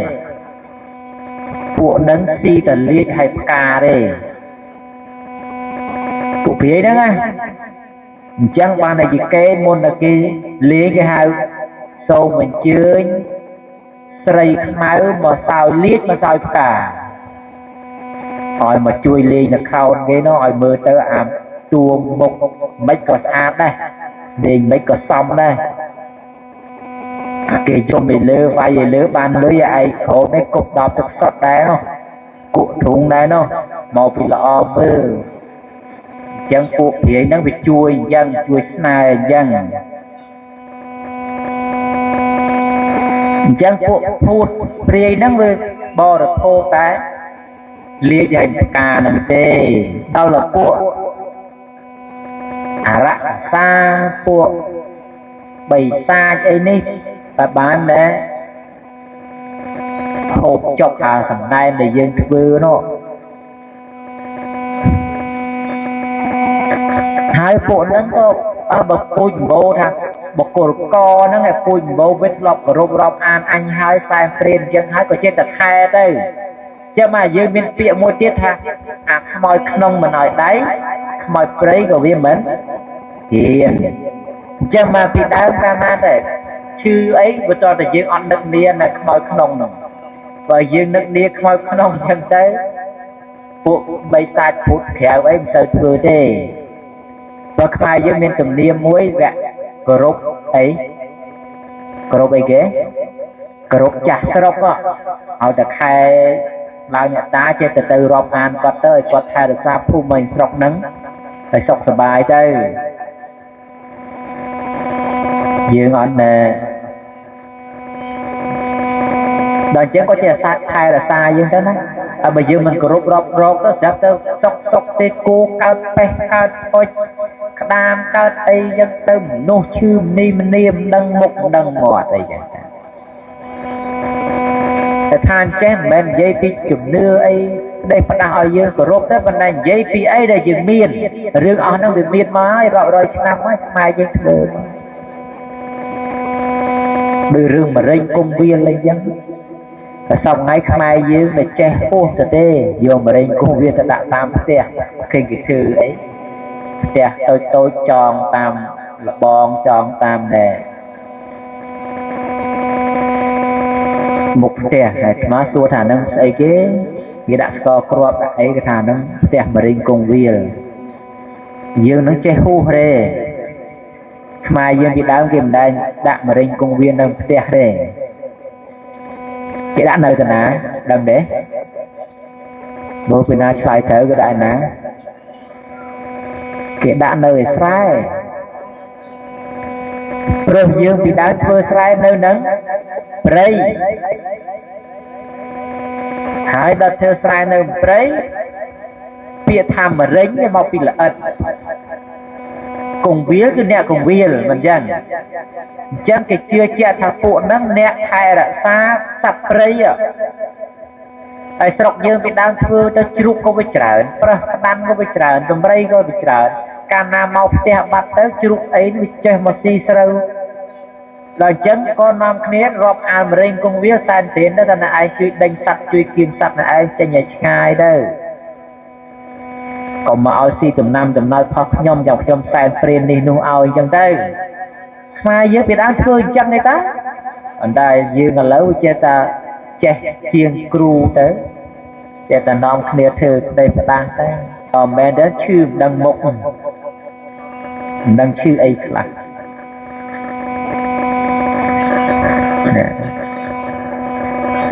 ពួកហ្នឹងស៊ីតែលាជហើយផ្កាទេពួកព្រាយហ្នឹងណាអញ្ចឹងបានតែគេមុនតែគេលេងគេហៅសូមអញ្ជើញ ស្រីខ្មៅមកសើលាជមកសើផ្កាឲ្យមកជួយលេងនៅខោនគេនោះឲ្យមើលទៅអាទួមុខមិនក៏ស្អាតដែរលេងមិនក៏សមដែរគេជុំទៅលើវាយទៅលើបានលុយឯងក្រោមនេះគប់ដល់ទឹកសុទ្ធដែរនោះគក់ទ្រុងដែរនោះមកពីល្អមើលអញ្ចឹងពួកព្រាយហ្នឹងវាជួយអញ្ចឹងជួយស្នើអញ្ចឹងពួកភូតព្រាយហ្នឹងវាបរិភោគតែលាជឲ្យផ្កាហ្នឹងទេដល់ពួកអរក្សាពួកបិសាចអីនេះតែបានដែរហូបចុកអាសម្ដែងដែលយើងធ្វើនោះហើយពួកហ្នឹងក៏បើពូជម្បោថាបកគលកហ្នឹងឯពូជម្បោវាធ្លាប់គោរពរាប់អានអញហើយសែនព្រានអញ្ចឹងហើយក៏ចេះតែថែទៅចាំមកយើងមានពាក្យមួយទៀតថាអាខ្មោចក្នុងមិនឲ្យដៃខ្មោចព្រៃក៏វាមិនហ៊ានអញ្ចឹងមកពីដើមកាលណាតែឈឺអីបើតើតែយើងអត់នឹកនានៅខ្មោចក្នុងនោះបើយើងនឹកនាខ្មោចក្នុងអញ្ចឹងទៅពួកបិសាចភូតក្រៅអីមិនសូវធ្វើទេបើខ្មែរយើងមានទំនៀមមួយវាគោរពអីគោរពអីគេគោរពចាស់ស្រុកឲ្យតែខែឡើងអ្នកតាចេះទៅរាប់អានគាត់ទៅឲ្យគាត់ថែរក្សាភូមិស្រុកហ្នឹងឲ្យសុខសប្បាយទៅយើងអត់ដល់អញ្ចឹងក៏ចេះសាច់ថែរក្សាយើងទៅណាបើយើងមិនគោរពរាប់រកទៅស្រាប់ទៅសុកទេគោកើតពេះកើតអុចក្តាមកើតអីចឹងទៅមនុស្សឈឺមនីមនាមដឹងមុខដឹងមាត់អីចឹងតែថាអញ្ចេះមិនមែននិយាយពីជំនឿអីដែលផ្ដាស់ឲ្យយើងគោរពទេប៉ុន្តែនិយាយពីអីដែលយើងមានរឿងអស់ហ្នឹងវាមានមកហើយរាប់រយឆ្នាំហើយខ្មែរយើងធ្វើដោយរឿងមរិញគុំវាលអីចឹងតែសពថ្ងៃខ្មែរយើងតែចេះពោះទៅទេយកម្រែងគោះវាទៅដាក់តាមផ្ទះឃើញគេធ្វើអីផ្ទះតូចចងតាមលបងចងតាមដែរមុខផ្ទះតែស្មាសួរថានឹងស្អីគេគេដាក់ស្ករគ្រាប់ដាក់អីគេថានឹងផ្ទះមរែងគង់វាលយើងនឹងចេះហួសទេខ្មែរយើងពីដើមគេមិនដែលដាក់មរែងគង់វាលនៅផ្ទះទេគេដាក់នៅទៅណាដឹងទេមើលពីណាឆ្លើយត្រូវគេដាក់ណាគេដាក់នៅឯស្រែព្រោះយើងពីដើមធ្វើស្រែនៅនឹងព្រៃហើយដល់ធ្វើស្រែនៅព្រៃពាក្យថាមរែងមកពីល្អិតគង្វាលគឺអ្នកគង្វាលមិនចឹងអញ្ចឹងគេជឿជាក់ថាពួកហ្នឹងអ្នកថែរក្សាសត្វព្រៃហើយស្រុកយើងពីដើមធ្វើទៅជ្រូកក៏វាច្រើនប្រើសក្តាន់ក៏វាច្រើនដំរីក៏វាច្រើនកាលណាមកផ្ទះបាត់ទៅជ្រូកអីវាចេះមកស៊ីស្រូវដល់អញ្ចឹងក៏នាំគ្នារាប់អានមរែងគង្វាលសែនព្រានទៅតែឯងជួយដេញសត្វជួយគៀងសត្វឯងចេញឲ្យឆ្ងាយទៅកុំមកឲ្យស៊ីដំណាំដំណើរផុសខ្ញុំចាំខ្ញុំសែនព្រាននេះនោះឲ្យអញ្ចឹងទៅខ្មែរយើងពីដើមធ្វើអញ្ចឹងទេតាប៉ុន្តែយើងឥឡូវចេះតែចេះជាងគ្រូទៅចេះតែនាំគ្នាធ្វើក្តីផ្ដាស់ទៅមិនមែនទៅឈឺមិនដឹងមុខមិនដឹងឈឺអីខ្លះ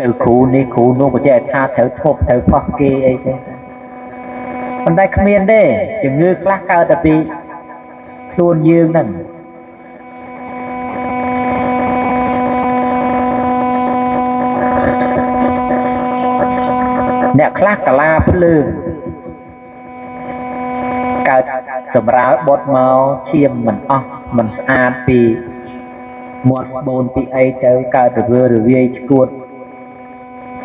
ទៅគ្រូនេះគ្រូនោះក៏ចេះថាត្រូវធប់ត្រូវផុសគេអីចឹងប៉ុន្តែគ្មានទេជំងឺខ្លះកើតតែពីខ្លួនយើងហ្នឹងអ្នកខ្លះកាឡាភ្លើងកើតសម្រាលបត់មកឈាមមិនអស់មិនស្អាតពីមាត់បូនពីអីទៅកើតរវើរវាយឈួត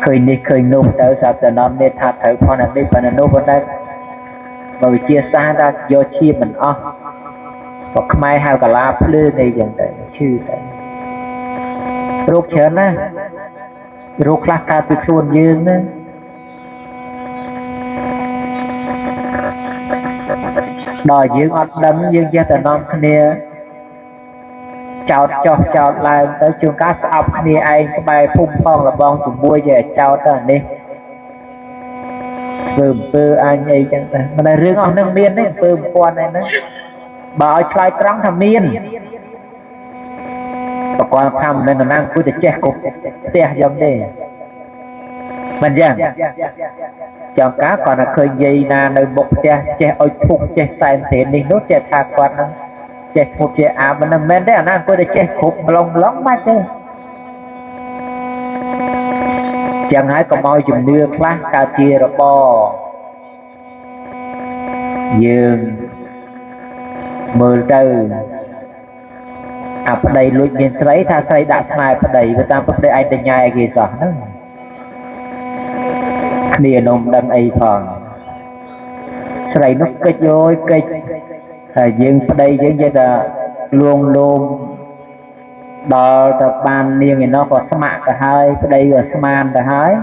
ឃើញនេះឃើញនោះទៅសាប់តែនាំនេះថាត្រូវផននេះប៉ុណ្ណឹងនោះប៉ុន្តែបើវិជាសាស្ត្រថាយកឈាមមិនអស់បើខ្មែរហៅកាឡាភ្លើងអីចឹងទៅឈឺទៅរោគច្រើនណាស់រោគខ្លះកើតពីខ្លួនយើងណាដល់យើងអត់ដឹងយើងចេះតែនាំគ្នា chào cho chào lại tới trường cá sọc đi ai cái bài phun phong là bong tụi bui về chào tới đi vừa anh ấy chẳng mà này riêng ông nâng miên đấy vừa quan này nó bảo trai trắng thầm miên và quan thầm nên là năng cứ để che cục tia giống đi mình rằng chọn cá còn là khơi dây na nơi bột che ôi thục che sai thế đi nốt che thà quan nó che thục che mình là men đấy là năng cứ để che cục lông lóng mắt chứ chẳng hãy có môi chùm đưa class cao chia rồi bò dương mưa từ đây lui miền sấy tha xây đã sai đây và ta đây ai tình nhai kì sợ nó địa nông đâm ấy thòn sấy nó kịch rồi kịch dương đây dương vậy là luôn luôn đó tập ban niên thì nó có smart cả hai đây là smart cả hai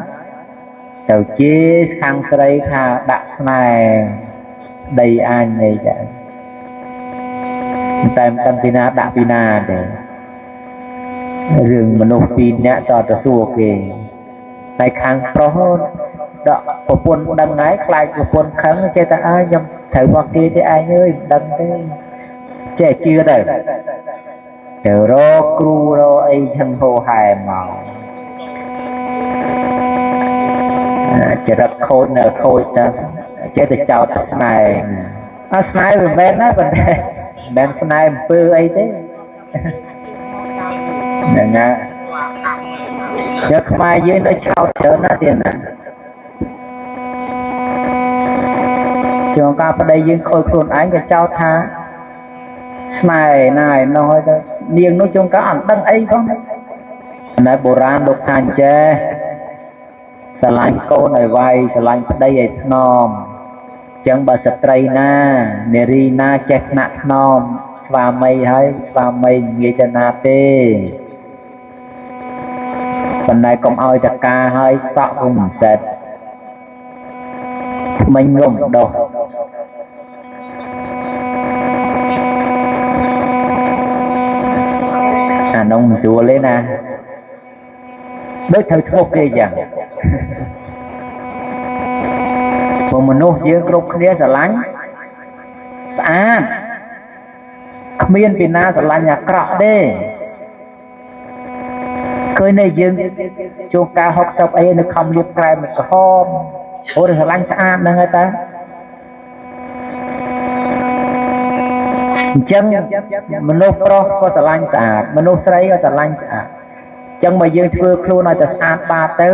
đầu chia khang sấy tha đã này đây anh này vậy tem tân pina đã pina để rừng mà nộp pin nhẹ cho ta xua kì này khang pro hơn đó của quân đăng ái lại của quân kháng chơi ta ai nhầm thử qua kia thì ai ơi đăng thế trẻ chưa đây kiểu rô cru rô ấy chân hồ hài màu chỉ rất khôi nở khôi ta chơi từ chào ta này này về bên á vấn đề men này bự ấy thế nè nha nhớ mai dưới nó chào chờ nó tiền nè trường ca ở đây dương khôi khuôn ánh cái chào tha này này nói niềng nó chung cá ăn đăng ấy không này bộ ran đục thành che sờ lạnh cô này vay sờ lạnh ở đây ấy nòm chẳng bà sạch tray na neri na check nát nòm xva mây hay xva mây nghe cho na tê phần này cũng oi ta ca hơi sọ vùng sệt mình gồm đồ nông rùa lên nè đối thời thô kê chẳng một mình nô dương group kia sẽ lánh xa miên vì na sẽ là nhà cọ đê khơi này dương chung ca học sọc ấy nó không liệp cài một cái hôm ôi sẽ lánh xa nè người ta chân mình nô pro có sẽ lánh xa mình nô sấy có sẽ lánh xa chân mà dương thưa khuôn nói ta xa ba tới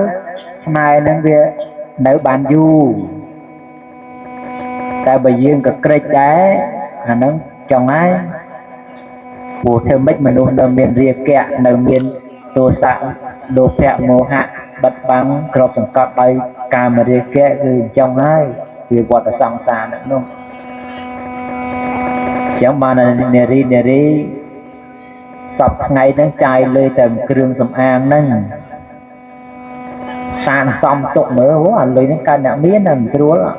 này nên việc nấu bàn du tại bởi dương cực kịch đấy nó chồng ai bộ theo mấy mình luôn đồng miền rìa kẹ nấu miền đồ sẵn đồ kẹ mô hạ bật bắn crop từng cọp đây cà mà rìa kẹคือchồng ai vì quả ta xong xa nữa luôn chẳng mà nè ri sọc ngày nó chai lê tầm kêu sầm an nâng sàn xong tục nữa hố à lê nó can đã miếng nằm xưa đó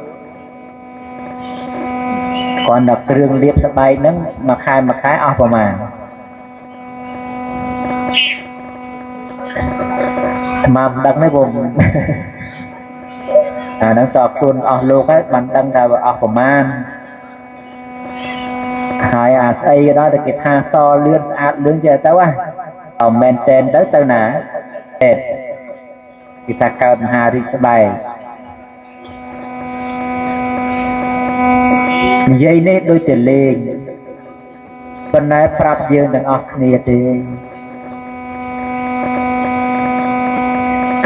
còn đập rương liệp sắp bay nó mà khai off vào mà đăng mấy vùng nó tọt luôn off luôn ấy mình đăng ra off vào man hai xây đó là cái tha so lươn ạt lươn chơi tao á maintain tới tao nè kita cao hari sebaik dây nét đôi tiền lên phần này prap dương đang off nè thì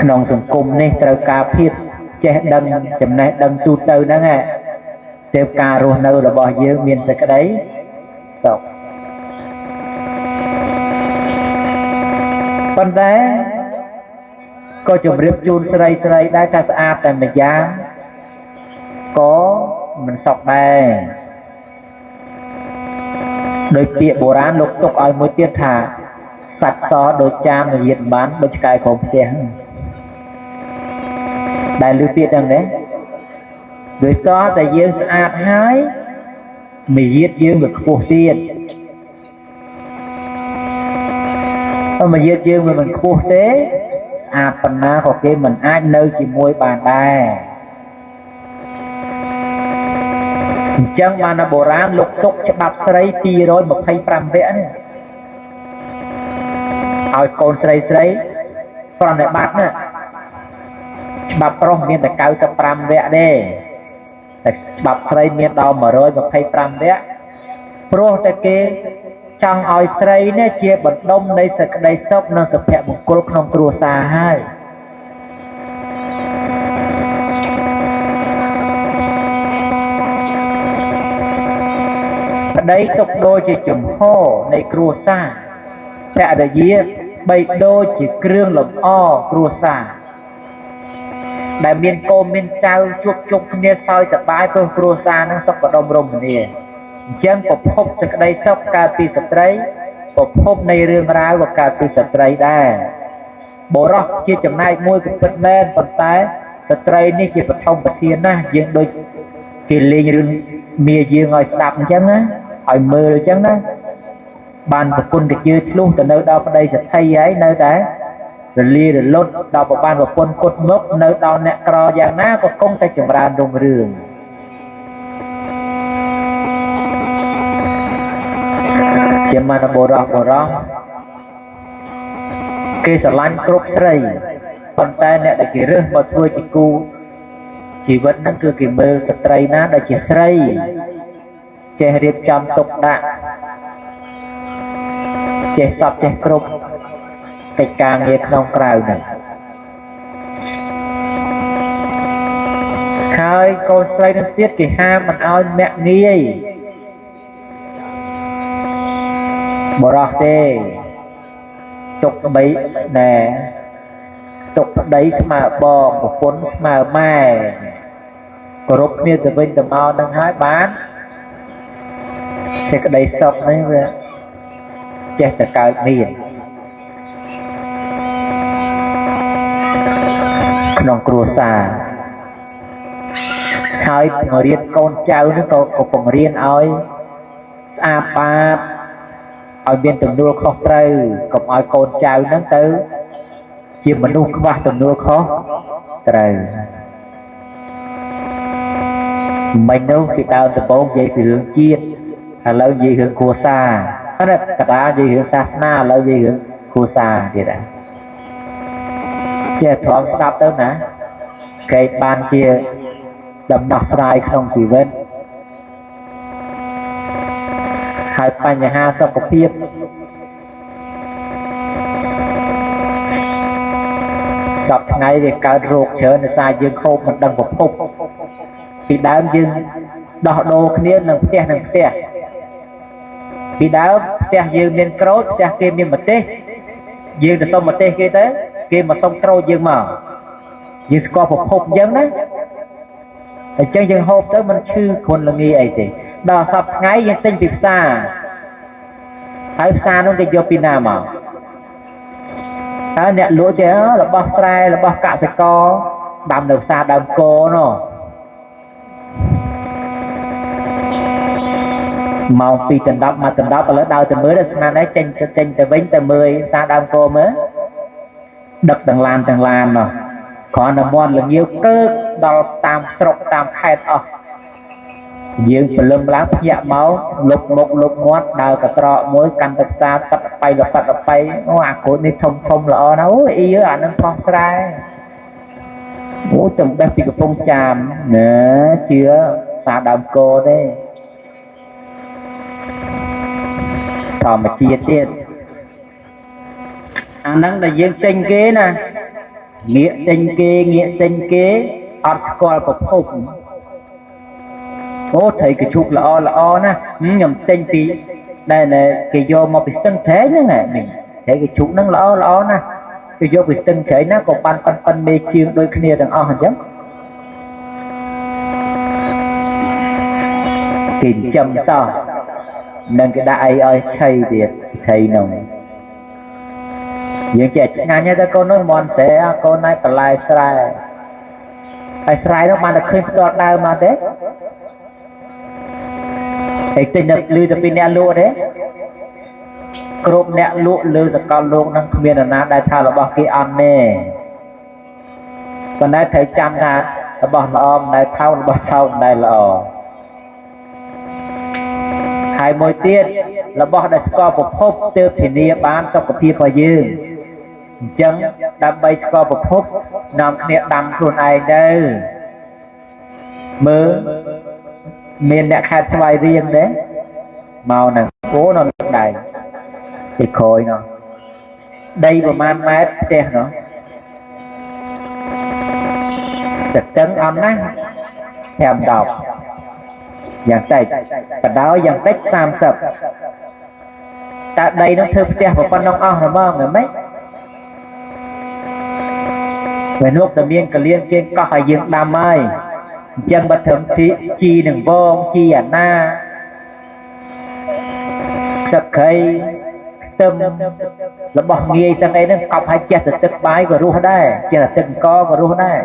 nòng sùng cung nè trâu cà phê che đâm chấm này đâm tu tơ đó nghe tiêu cà rô nâu là bò dương miền sạch cái đấy sọc phần đấy có chùm riêng chun sợi đai ta sạch tại mình giá có mình sọc đây đôi bịa bồ rán lục tục ai mới tiết thả sạch xó đôi cham rồi nhiệt bán đôi cái khổng tiền đại lưu tiết rằng đấy đôi xó tại dương sạch hái mì giết dương được phổ tiền mà giết dương mình khu tế phần na có cái mình ai nơi chỉ môi bàn đài chẳng mà nó bổ ra lục tục cho bạp sấy tì rồi một thay pram vẽ nè hỏi con sấy còn lại bát nè bạp rong miền tại cao sa pram vẽ đê bạp sấy miền đào mở rồi một thay pram vẽ pro tại cái chẳng hỏi sấy nè chia bật đông đây sực đây sốc nó sụp hẹp một cô không cua xa hai đấy tục đôi chỉ chùm hô này cua xa sẽ để dĩa bày đôi chỉ krương lồng o cua xa đại miền cô miền trao chúc chúc nghe soi sập bái tôi cua xa nó sốc vào đông rồng nè chẳng có phốp sực đây sốc ca pi sập đấy có phốp này rương ráo và ca pi sập đấy đa bộ róc chia chấm này môi của phật men phần tái sập đấy ní chỉ phật thông phật thiên na dương đôi kỳ liên rương mía dương ngồi đạp chẳng á hỏi mưa rồi chẳng đó bàn của quân thì chưa luôn từ nơi đâu đây sẽ thay ấy nơi đấy rồi lia rồi lốt đào vào bàn của quân cột mốc nơi đâu nè cò dạng ná có công tay chừng ra đồng rừng chỉ mà nó bồ rong kia sẽ lăn cướp sấy còn tay nè để kia rước mà thua chỉ cu chỉ vẫn đang cứ kia mưa sấy ná để chỉ sấy chế riêng trong tục đạ chế sắp chế cục chế càng nhiệt nông cào này khai con xoay đến tiết kỳ ha mình ao mẹ nghi bỏ ra tê tục bấy nè tục đấy mà bò một cuốn mà mai có rốt miên từ bên từ mau đang hái bán sẽ cái đây sọc đấy về chết từ cao miền non cua xà hai người riêng con cháu nó có còn riêng ơi ba ở bên từng đua khó trừ còn ai con cháu nó tới chỉ mình nuôi qua từng đua khó trừ mình đâu khi tao từ bốn vậy thì hướng chiên lâu gì hướng cua xa cả ta gì hướng xa na lâu gì hướng cua xa thì đã chia thoáng đáp tới nè cái ban chia đầm đọc sai không chỉ bên hai pan nhà ha sau cuộc tiếp đọc ngay thì cả ruột trở nên xa dương khô mình đang một phút thì đám dương đỏ đồ kia là tia vì đám tia dương nên cấu tia kia nên một tê dương được xong một tê kia tới kia mà xong trôi dương mà dương qua một hộp giống đấy ở chân dương hộp tới mình chưa còn là nghi ấy thì đỏ sập ngay dương tinh việc xa thấy xa nó cái vô pina mà cái nẹt lúa chế là bao sai là bao cả sẽ co đầm được xa đầm cô nó màu phi tình đắp mà tình đắp là đau từ mới là sang đấy tranh từ bánh từ 10 xa đam cô mới đập đằng lan mà còn là mòn là nhiều cơ đau tam sọc tam khai ở dương phải lâm láng dạ máu lục ngoắt đào cả trọ mỗi căn tập xa tập bay hoa của đi thông lọ nó y với anh con sai ngủ tầm bé thì phong tràm nữa chưa xa đam cô đấy thò mà chia tiền anh đang là dương tinh kế nè nghĩa tinh kế Oscar của phong ô thầy cái chụp là o nè nhầm tinh tí đây là cái vô mà bị tân thế nữa nè mình thấy cái chụp nó là o nè cái vô bị tân thế nó còn pan mê chiên đôi kia đằng o hả chứ kìm châm sao nên cái đại ơi thầy điệt thầy nồng những trẻ ngay như cái con nói mòn sẽ con này phải lại sai nó mà được khơi đọt đau mà thế cái tình đập lư tập pin lúa đấy គ្រប់អ្នកលក់លើសកលលោកនឹងគ្មាននរណាដែលថារបស់គេអត់ទេប៉ុន្តែត្រូវចាំថារបស់ល្អមិនដែលថោករបស់ថោកមិនដែលល្អហើយមួយទៀតរបស់ដែលស្គាល់ប្រភពទើបធានាបានសុខភាពរបស់យើងអញ្ចឹងដើម្បីស្គាល់ប្រភពនាំគ្នាដាំខ្លួនឯងទៅមើលមានអ្នកខេត្តស្វាយរៀងទេមកហ្នឹងអូនៅដៃទីក្រោយនោះដីប្រហែលម៉ែត្រផ្ទះនោះទឹកតឹងអត់ណាស់5-10យ៉ាងតិចបដោយយ៉ាងតិច30តើដីនោះធ្វើផ្ទះប៉ុណ្ណឹងអស់ហ្មងហ្មងពេលនោះតែមានកលៀនគេកោះឲ្យយើងដាំហើយអញ្ចឹងបើត្រឹមទីជីនឹងវងជីអាណាសឹកខៃខ្ទឹមរបស់ងាយទាំងអីហ្នឹងកប់ឲ្យចេះតែទឹកបាយក៏រស់ដែរចេះតែទឹកអង្គក៏រស់ដែរ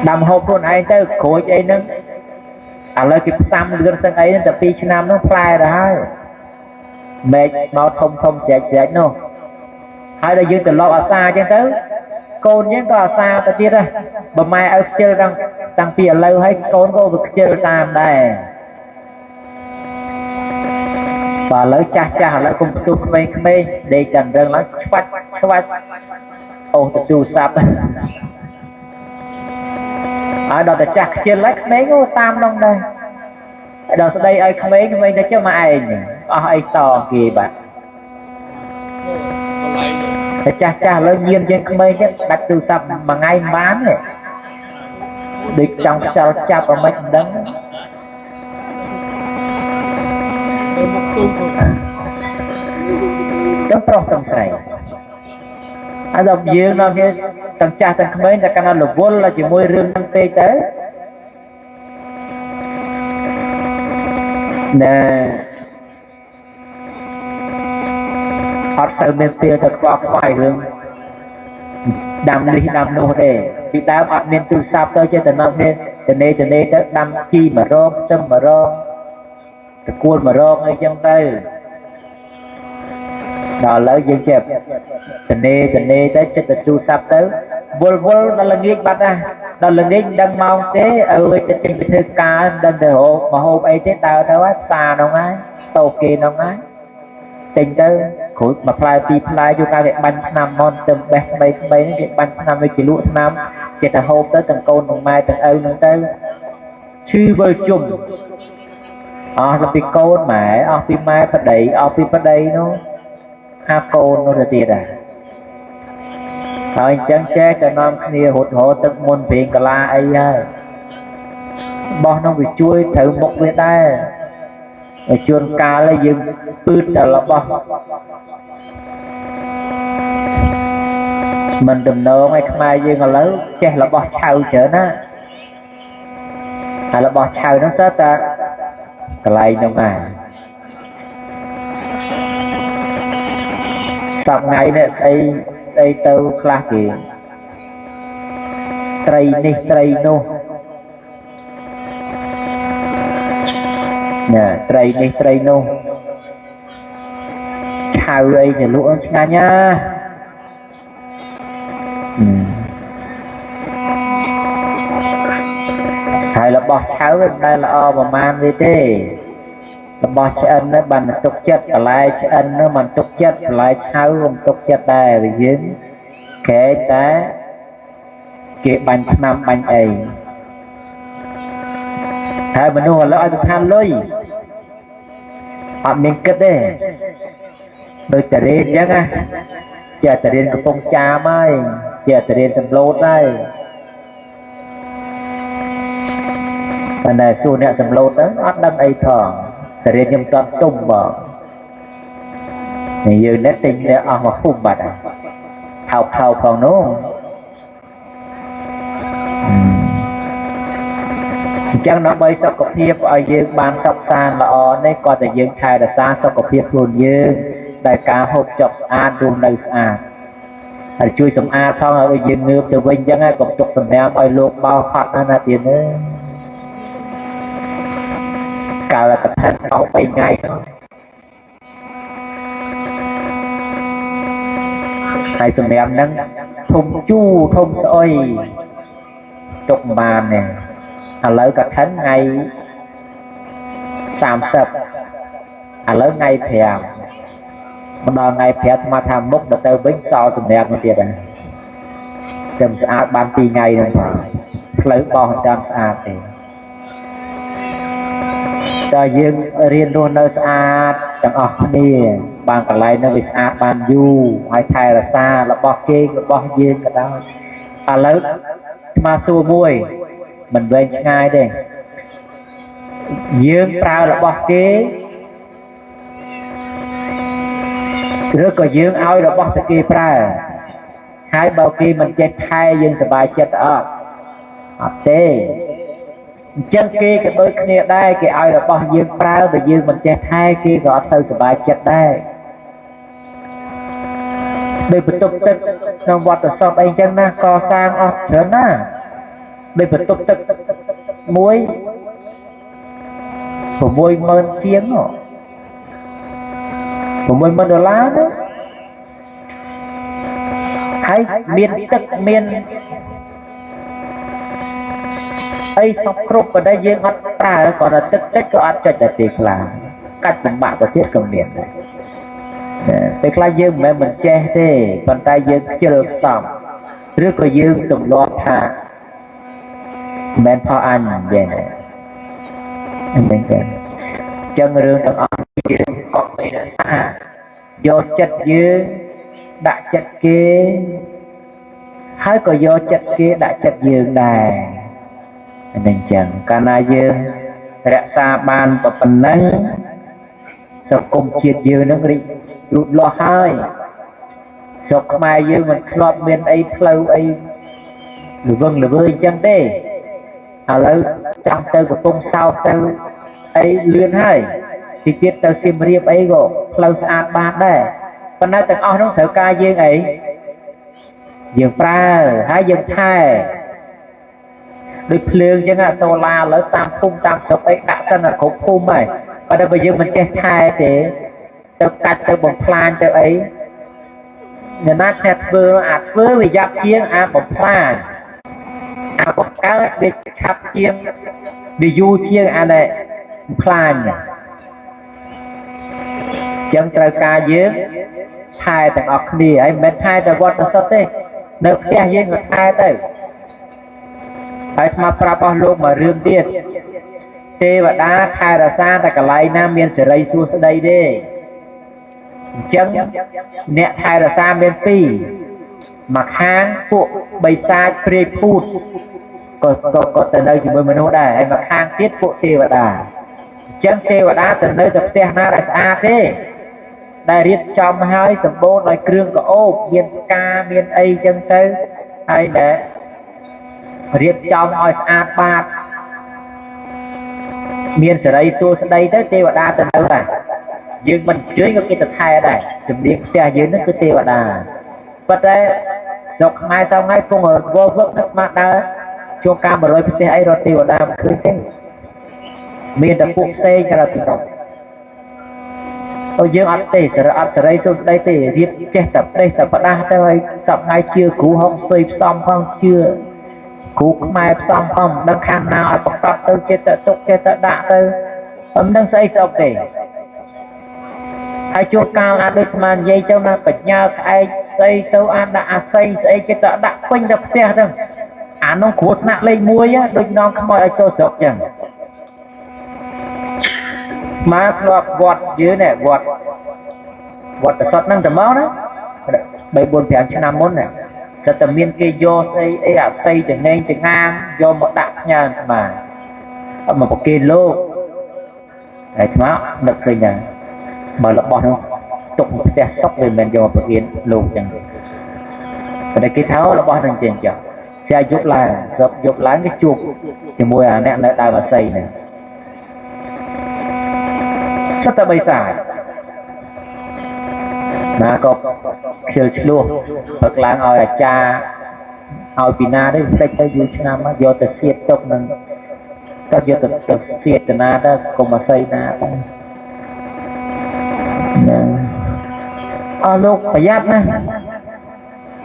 ដាំហូបខ្លួនឯងទៅក្រូចអីហ្នឹងឥឡូវគេផ្សំលឿនសឹងអីហ្នឹងតែ2ឆ្នាំហ្នឹងផ្លែទៅហើយមែកមកធំស្រែកនោះហើយដល់យើងទៅលប់អាសាអញ្ចឹងទៅកូនយើងក៏អាសាទៅទៀតដែរបើម៉ែឲ្យខ្ជិលតាំងពីឥឡូវហើយកូនក៏វាខ្ជិលតាមដែរបើឥឡូវចាស់ឥឡូវគុំបន្ទុះក្មេងដេកតែរឹងឡើងឆ្វាច់អូសទៅទូរស័ព្ទហើយដល់តែចាស់ខ្ជិលហើយក្មេងក៏តាមនោះដែរហើយដល់ស្ដីឲ្យក្មេងទៅចុះមកឯងអស់អីតគេបាទតែចាស់ឥឡូវញៀនជាងក្មេងទៀតដាច់ទូរស័ព្ទមួយថ្ងៃមិនបានទេដូចចង់ខ្យល់ចាប់ឲ្យមិនដឹងទៅមុខទូកទាំងប្រុសទាំងស្រីហើយដល់យើងដល់គេទាំងចាស់ទាំងក្មេងតែកាន់តែរវល់ជាមួយរឿងហ្នឹងពេកទៅណែអត់សូវមានពេលទៅខ្វល់ខ្វាយរឿងដាំនេះដាំនោះទេពីដើមអត់មានទូរស័ព្ទទៅចេះតែនាំគ្នាទៅទៅដាំជី100ខ្ទឹម100តគួល100អីចឹងទៅដល់ឥឡូវយើងចេះទៅទៅចិត្តទៅទូរស័ព្ទទៅវល់ដល់ល្ងាចបាត់ណាដល់ល្ងាចមិនដឹងម៉ោងទេឲ្យទៅចេញទៅធ្វើការមិនដឹងទៅមកហូបអីទេដើរទៅហើយផ្សារហ្នឹងហើយតោគេហ្នឹងហើយទិញទៅគ្រូមួយផ្លែពីរផ្លែយកកាលគេបាញ់ឆ្នាំមកទៅបេះ3នេះគេបាញ់ឆ្នាំដូចជាលក់ឆ្នាំចេះតែហូបទៅទាំងកូនទាំងម៉ែទាំងឪហ្នឹងទៅឈឺវិលជុំអស់ទៅពីកូនម៉ែអស់ពីម៉ែប្តីអស់ពីប្តីនោះអាកូននោះទៅទៀតដែរហើយអញ្ចឹងចេះតែនាំគ្នារត់ទឹកមុនព្រេងកាឡាអីហើយបោះនោះវាជួយត្រូវមុខវាដែរឲ្យជួនកាលយើងពឺតតែរបស់មិនដំណងឲ្យខ្មែរយើងឥឡូវចេះរបស់ឆៅច្រើនណាហើយរបស់ឆៅហ្នឹងសើតែកន្លែងនោះណាសប្ងៃនេះស្អីទៅខ្លះគេត្រីនេះត្រីនោះណែត្រីនេះត្រីនោះឆៅអីទៅលក់ឆ្ងាញ់ណាហើយរបស់ឆៅមិនដែលល្អប្រហែលទេទេរបស់ឆ្អិននោះបានទុកចិត្តបន្លែឆ្អិននោះមិនទុកចិត្តបន្លែឆៅមិនទុកចិត្តដែរvìយើងគេតែគេបាញ់ឆ្នាំបាញ់អីហើយមនុស្សឥឡូវឲ្យទៅថាលុយអត់មានគិតទេដូចតែរៀនអញ្ចឹងណាចេះតែរៀនកំពុងចាមហើយចេះតែរៀនសម្លូតហើយតែណែសួរអ្នកសម្លូតទៅអត់ដឹងអីផងតែរៀនខ្ញុំតន់ទុំបងយើងនេះទិញតែអស់មកភូមិបាត់ហើយថោផងនោះអញ្ចឹងដើម្បីសុខភាពឲ្យយើងបានសុខសាន្តល្អនេះក៏តែយើងថែរក្សាសុខភាពខ្លួនយើងដោយការហូបចុកស្អាតរស់នៅស្អាតហើយជួយសម្អាតផងឲ្យយើងងើបទៅវិញអញ្ចឹងហើយកុំទុកសម្រាប់ឲ្យលោកបោផាត់ណាទៀតទេកាលតែថាអស់3ថ្ងៃ hai tụi em nâng thùng chu thùng sôi chục bàn nè lấy cả thánh ngày 30 lấy ngày phèo mà đòi ngày phèo mà tham mốc đã tới vĩnh so tụi em một tiệt này chầm sạch ban tì ngày này lấy bò chầm sạch thì cho dương riêng luôn nơi sạch chẳng ọc đi bằng cả lại nơi sạch bàn du hay thay là xa là bò kê là bò dương cả đó lấy mà xua mùi mình về ngay đây dương trao là bò kê rất có dương áo là bò kê trao hai bao kia mình chết hai dương sờ bài chết ở tê chân kia cái đôi kia đây cái ai là bao dương trao và dương mình chết hai kia gọi sâu sờ bài chết đây đây phải tục tịch trong vật ở sau đây chân na co sang ở chớn na đây phải tục tịch muối của muối mơn chiếng rồi của muối mơn đô lá đó hay miền tức miền ấy sọc cướp ở đây dương ăn ta còn là tức chất có ăn cho là gì là cách cùng bạn có thiết cầm miền này cái là dương mà mình che thế còn tay dương chưa được xong trước có dương từng lo thà men phao ăn về này anh chân rương trong ăn dương có người đã xa vô chất dương đã chất kia hai có do chất kia đã chất dương đài nên chẳng cả na dương rẽ xa ban và phần nắng sau cùng chiết dương nó đi lụt lo hai sau mai dương mình lọt miền ấy lâu ấy vâng là với chân đê lâu trong tơ của tung sao tơ ấy luyện hai thì tiết tơ xiêm riêng ấy gộ lâu xa ban đây còn nói từng nó thở ca dương ấy dương pra hai dương thai đôi phượng chứ ngạ solar lỡ tam phun tam sọc ấy đã sân là khổ phun mày và đây bây giờ mình che thai để tao cắt tao bồng plan tao ấy người nát chặt vừa ạt vừa vì giáp chiên bồng plan bồng cá để chặt chiên vì du chiên này plan chân trời ca dương hai tầng ọc đi ấy bên hai tầng vọt nó sốt đấy được kia dương ngược hai tới ấy mà prabha lúc mà rương tiết tê và đá hai là xa ta cả lại nam miền sẽ rây xua sẽ đây đi chân nẹ hai là xa miền phi mặc hang phụ bày xa pre food có từ nơi chỉ mới mình hô đây mặc hang tiết phụ tê và đá chân tê và đá từ nơi tập xe na là xa thế đại riết trong hai sầm bô lại kêu có ô miền ca miền ấy chân tới hay để riết trong oi sát bát miền sẽ đây xua sẽ đây tới tê và đa từ đâu này nhưng mình chơi có cái tập hai ở đây chụp điện xe dưới nó cứ tê và đa vật đấy dọc mai sau ngay không ở vô vớt nước mặt đó cho cam rồi tê ấy rồi tê và đa cứ thế miền tập phụ xe cho là tụi nó ôi dương ăn tê sẽ đây xua đây tê riết che tập đây tập và đa tới dọc ngay chưa cú không xoay xong không chưa cú mai xong không đang khăn nào ở bậc tập tôi chết tục chết đã tôi đang xây xong để ai chua cao ăn được mà dây cho nó phải nhờ ai xây tôi ăn đã xây chết đã quanh đập xe đâu nó cuột nặng lên muối á đôi non không mọi ai cho sọc chẳng mà vọt dưới này vọt là sọt năng tầm máu đó bảy buồn phèn cho năm môn này sẽ tầm miên kia do xây ấy à xây từ ngang từ ngang do một đặc nhà mà một kia lô đấy má được rồi nhỉ mà là bọn nó tục một cái sóc về mình do một cái lô chẳng ở đây cái tháo là bọn thằng trên chợ xe giúp lái cái chuột thì mua à nè lại đào và xây này rất là bây xài mà có khiêu luôn bậc láng ở cha ở pina đấy tay tay dưới nam á do từ xiết tộc nâng các do từ xiết từ na đó cùng mà xây na lúc phải giáp nè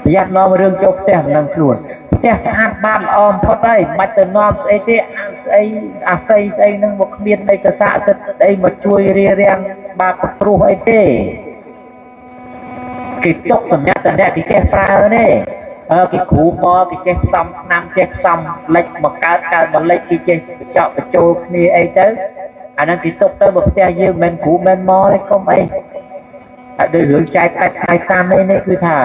ប្រយ័ត្ននាំរឿងចូលផ្ទះមិនដឹងខ្លួនផ្ទះស្អាតបានល្អបំផុតហើយមិនទៅនាំស្អីទេស្អីអាស័យស្អីហ្នឹងមកគ្មានអីកស័កសិទ្ធអីមកជួយរារាំងបាបព្រោះអីទេគេទុកសម្រាប់តែអ្នកគេចេះប្រើទេគេគ្រូមកគេចេះផ្សំឆ្នាំចេះផ្សំលិចមកកើតមកលិចគេចេះបញ្ចក់បញ្ចូលគ្នាអីទៅអាហ្នឹងគេទុកទៅមកផ្ទះយើងមិនគ្រូមិនមកទេកុំអីតែដូចរឿងចែកកាច់ថ្ងៃតាមនេះគឺថា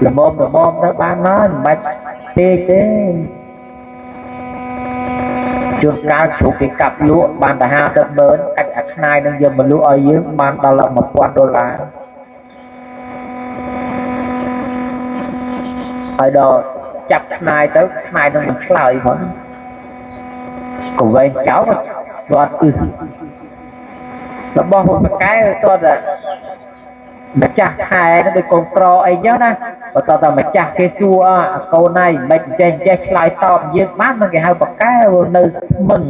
ល្មមទៅបានមកមិនបាច់ពេកទេជួនកាលជ្រូកគេកាប់លក់បានតែ50ម៉ឺនកាច់អាខ្នាយនឹងយកមកលក់ឲ្យយើងបានដល់$1000ហើយដល់ចាប់ខ្នាយទៅខ្នាយនឹងមិនឆ្លើយផងក៏វែងចោលគាត់របស់ប្រកែគាត់តែម្ចាស់ខែទៅដូចកូនក្រអីចឹងណាបើតើម្ចាស់គេសួរកូនឯងមិនចេះឆ្លើយតបយើងបានមិនគេហៅប្រកែនៅមិន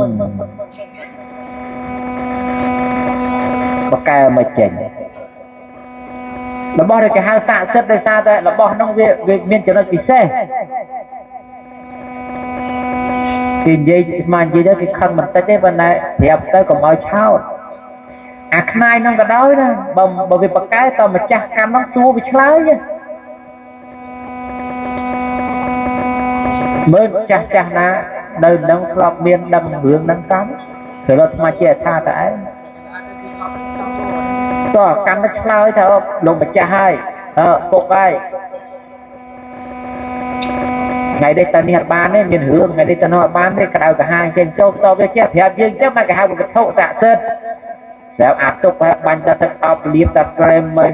ប្រកែមិនចេញរបស់ដែលគេហៅស័ក្តិសិទ្ធិដោយសារតែរបស់នោះវាមានចំណុចពិសេសគេនិយាយមកនិយាយទៅគេខឹងបន្តិចទេប៉ុន្តែប្រាប់ទៅកុំឲ្យឆោតអាខ្នាយនោះក៏ដោយណាបើវាប្រកែតម្ចាស់កម្មនោះសួរវាឆ្លើយមើលចាស់ណានៅនឹងធ្លាប់មានដឹងរឿងហ្នឹងតាមព្រោះអាត្មាជាថាតើឯងតើកម្មទៅឆ្លើយថាលោកម្ចាស់ហើយពុកហើយថ្ងៃនេះតើនេះអត់បានទេមានរឿងថ្ងៃនេះតើនោះអត់បានទេក្តៅកាហាចេញចូលតវាចេះប្រាប់យើងចឹងមកគេហៅវត្ថុស័ក្តិសិទ្ធិស្រាប់អាទុកបាញ់ទៅទឹកអប់លៀបតែក្រែមមិន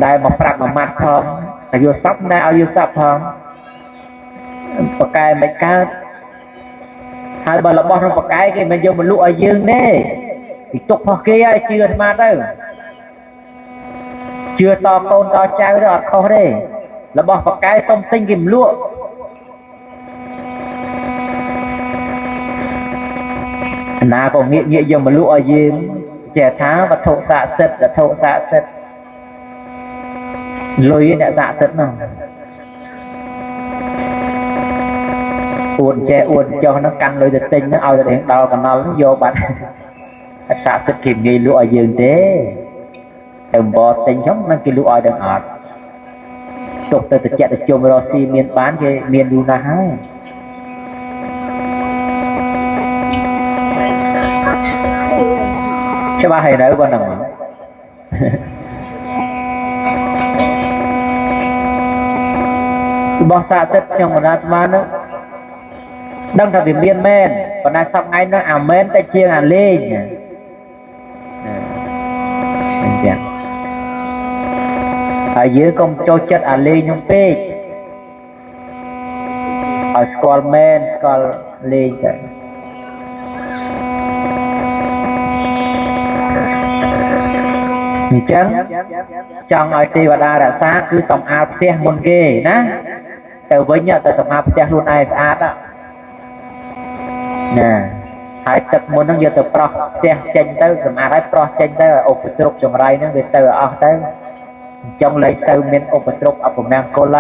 ដែលមកប្រាប់មួយម៉ាត់ផងតែយកសពណែឲ្យយកសពផងប្រកែមិនកើតហើយបើរបស់ក្នុងប្រកែគេមិនយកមកលក់ឲ្យយើងទេពីទុកផុសគេឲ្យជឿអាត្មាទៅជឿតកូនតចៅទៅអត់ខុសទេរបស់ប្រកែសុំទិញគេមិនលក់ណាក៏ងាកយកមកលក់ឲ្យយើងចេះថាវត្ថុស័ក្តិសិទ្ធិលុយអ្នកស័ក្តិសិទ្ធិហ្នឹងអួតចេះអួតចុះហ្នឹងកាន់លុយទៅទិញហ្នឹងឲ្យទៅដល់កណ្ដុលយកបាត់អត់ស័ក្តិសិទ្ធិគេងាយលក់ឲ្យយើងទេទៅបោទិញហ្នឹងនឹងគេលក់ឲ្យដល់អត់ទុកទៅតិចទៅជុំរកស៊ីមានបានគេមានយូរណាស់ហើយច្បាស់ហើយនៅប៉ុណ្ណឹងរបស់ស័ក្តិសិទ្ធិខ្ញុំអាត្មានោះដឹងថាវាមានមែនប៉ុន្តែសប្តាហ៍ហ្នឹងអាមែនតែជាងអាលេងអញ្ចឹងហើយយើងកុំចូលចិត្តអាលេងនោះពេកឲ្យស្គាល់មែនស្គាល់លេងទៅអញ្ចឹងចង់ឲ្យទេវតារក្សាគឺសម្អាតផ្ទះមុនគេណាទៅវិញទៅសម្អាតផ្ទះខ្លួនឯងស្អាតណាហើយទឹកមុនហ្នឹងយកទៅប្រោះផ្ទះចេញទៅសម្អាតឲ្យប្រោះចេញទៅឧបទ្រពចង្រៃហ្នឹងវាទៅអស់ទៅអញ្ចឹងលែងទៅមានឧបទ្រពអពមង្គល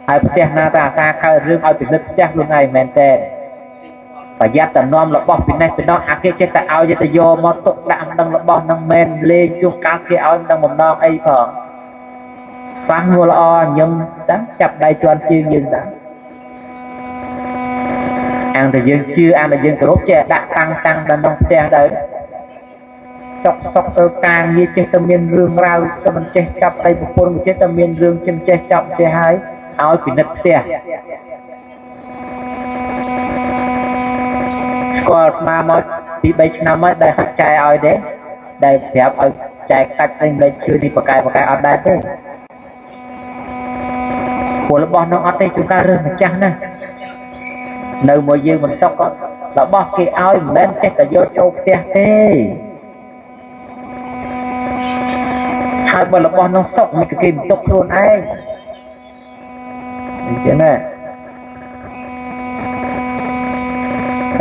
ហើយផ្ទះណាតែអាសាកើតរឿងឲ្យពិនិត្យផ្ទះខ្លួនឯងមែនទេប្រយ័ត្នតែនាំរបស់ពីនេះពីនោះអាគេចេះតែឲ្យទៅយកមកទុកដាក់មិនដឹងរបស់នឹងមែនលេងជួសកាលគេឲ្យមិនដឹងបំណងអីផងខ្វះនួលល្អញឹមតាចាប់ដៃជន់ជើងយើងតាអានតែយើងជឿអានតែយើងគោរពចេះដាក់តាំងដល់ក្នុងផ្ទះទៅសុកទៅការងារចេះតែមានរឿងរ៉ាវតែមិនចេះចាប់ដៃប្រពន្ធចេះតែមានរឿងចិញ្ចេះចាប់ចេះហើយឲ្យពិនិត្យផ្ទះស្គាល់មកពី3ឆ្នាំហើយដែលហាក់ចែកឲ្យទេដែលប្រាប់ឲ្យចែកកាច់តែមិនជឿនេះប្រកែអត់ដែរទេពលរបស់នោះអត់ទេជួនកាលរើសម្ចាស់ណានៅមួយយើងមិនសុខក៏របស់គេឲ្យមិនមែនចេះតែយកចូលផ្ទះទេហើយបើរបស់នោះសុខមិនគេបន្ទុកខ្លួនឯងអញ្ចឹងណា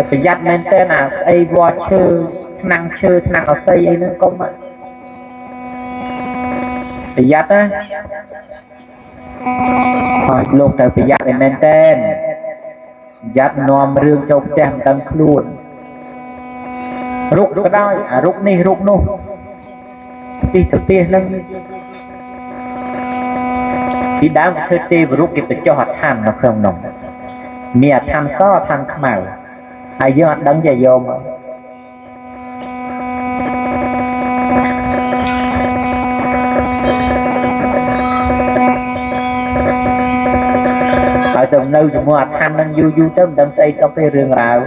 ប្រយ័ត្នមែនតើអាស្អីវត្តឈើ năng chơi năng ở xây ấy nó có mà bị giặt á lúc tới bị giặt thì men tên giặt nòm rương châu chém tăng luôn rút cái đó rút ni rút nu đi thực tiên nâng đi đám hơi tê và rút kịp cho hoạt than nó không nồng mẹ than xó than màu ai dương hoạt đấng dày vô mà ở tầm nơi chúng hoạt than nâng du du tới đấng xây xong cái rương rào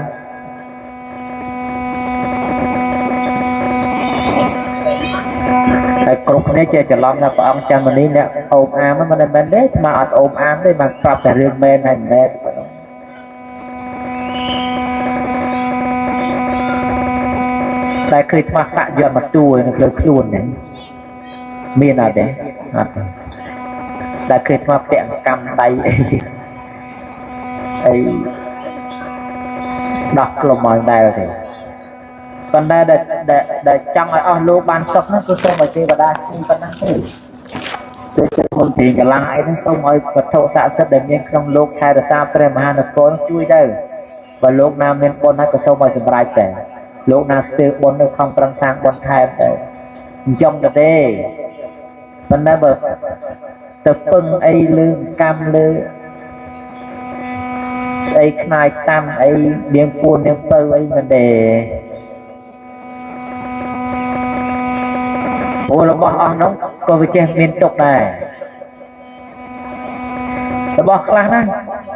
cục này chơi chả là ông chàng mình đi nè ôm ám mà nên bên đấy mà ôm ám đấy mà pháp cả riêng bên này bên tại khi mà xạ dọn mặt tuổi nó lớn luôn này miền nào đấy tại khi mà tiện cầm tay ấy đọc lồng mỏi đây thì còn đây để trong ở lô ban sọc nó cứ không phải chơi vào đây không có năng tôi sẽ không tiền cả lại nó không ai vật thổ xã sẽ để miền trong lô khai là sao phải mà nó có chui đây và lô nam miền con nó có sâu vào sầm rai tệ lô nam still bốn nó không trăng sang con khai tệ trong đây còn đây bờ tập pưng ấy lương cam lư ấy khai tam ấy miền buôn miền tơ ấy mà để ôi là bỏ nó có với chơi miền tục này là bỏ class này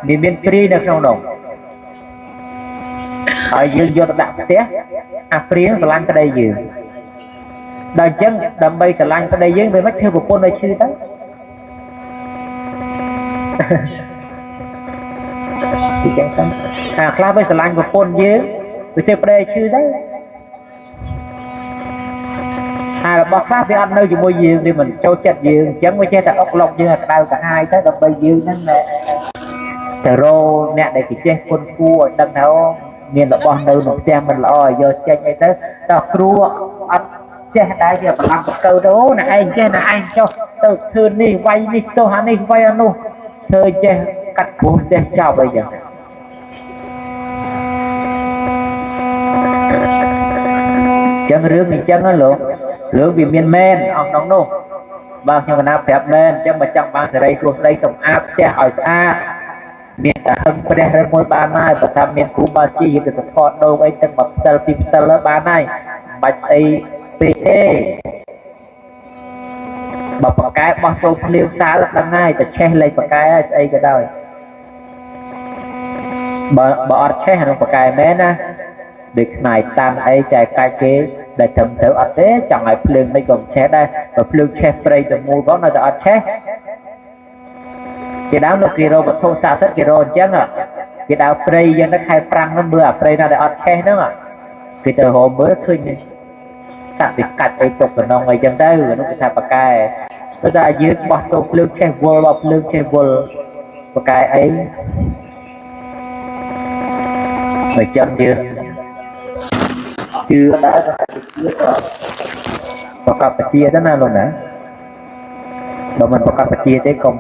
miền free được không đâu ở dương vô đặt té free nó lan cái đây gì đời chân đầm bay lan cái đây với mấy theo một con này chưa tới thì chẳng không class bay lan một con dưới với theo đây chưa đấy là bác pháp thì ăn nơi chỉ mua giường thì mình châu chặt giường chẳng mới che thật ốc lọc như là đau cả hai tới đập bay giường nên là tờ rô nè để cái che con cua đằng nào miền là bon đâu một xem mình lo giờ che ngay tới đọc cua ăn che đại giờ làm một câu đố này anh che là anh cho từ thương đi vay đi tôi hắn đi vay ăn luôn thời che cắt cua che chào bây giờ chân rương thì chân nó lượng lượng vì miền men ông nóng nô bao nhiêu nào đẹp men chân mà chẳng bằng đây xuống đây sống áp che hỏi xa miền hưng đây là môi ba này và tham miền cú ba chi để support đâu ấy từng bậc tơ phim tơ lớp ba này bạch ấy pe bậc cái bao tô liêu xa là đằng này để che lấy bậc cái ấy cái đời bỏ che hàng bậc cái men á được này tam ấy chạy cái kế để thầm thử ở thế chẳng phải phượng đây còn che đây và phượng che spray từ mùi có nó đã che cái đám nó kia rồi vật thô xa rất kia rồi chứ à cái đào spray dân nó khai prang nó mưa spray nó đã che nữa mà cái từ hôm mới khơi như sạc bị cắt cái tục của nó ngoài chân đây nó cái thằng bạc cái nó ra dưới bỏ tô phượng che vô bọc phượng che vô bạc cái ấy người chân chưa đã có cặp chia thế nào luôn nè bọn mình có cặp chia thế cùng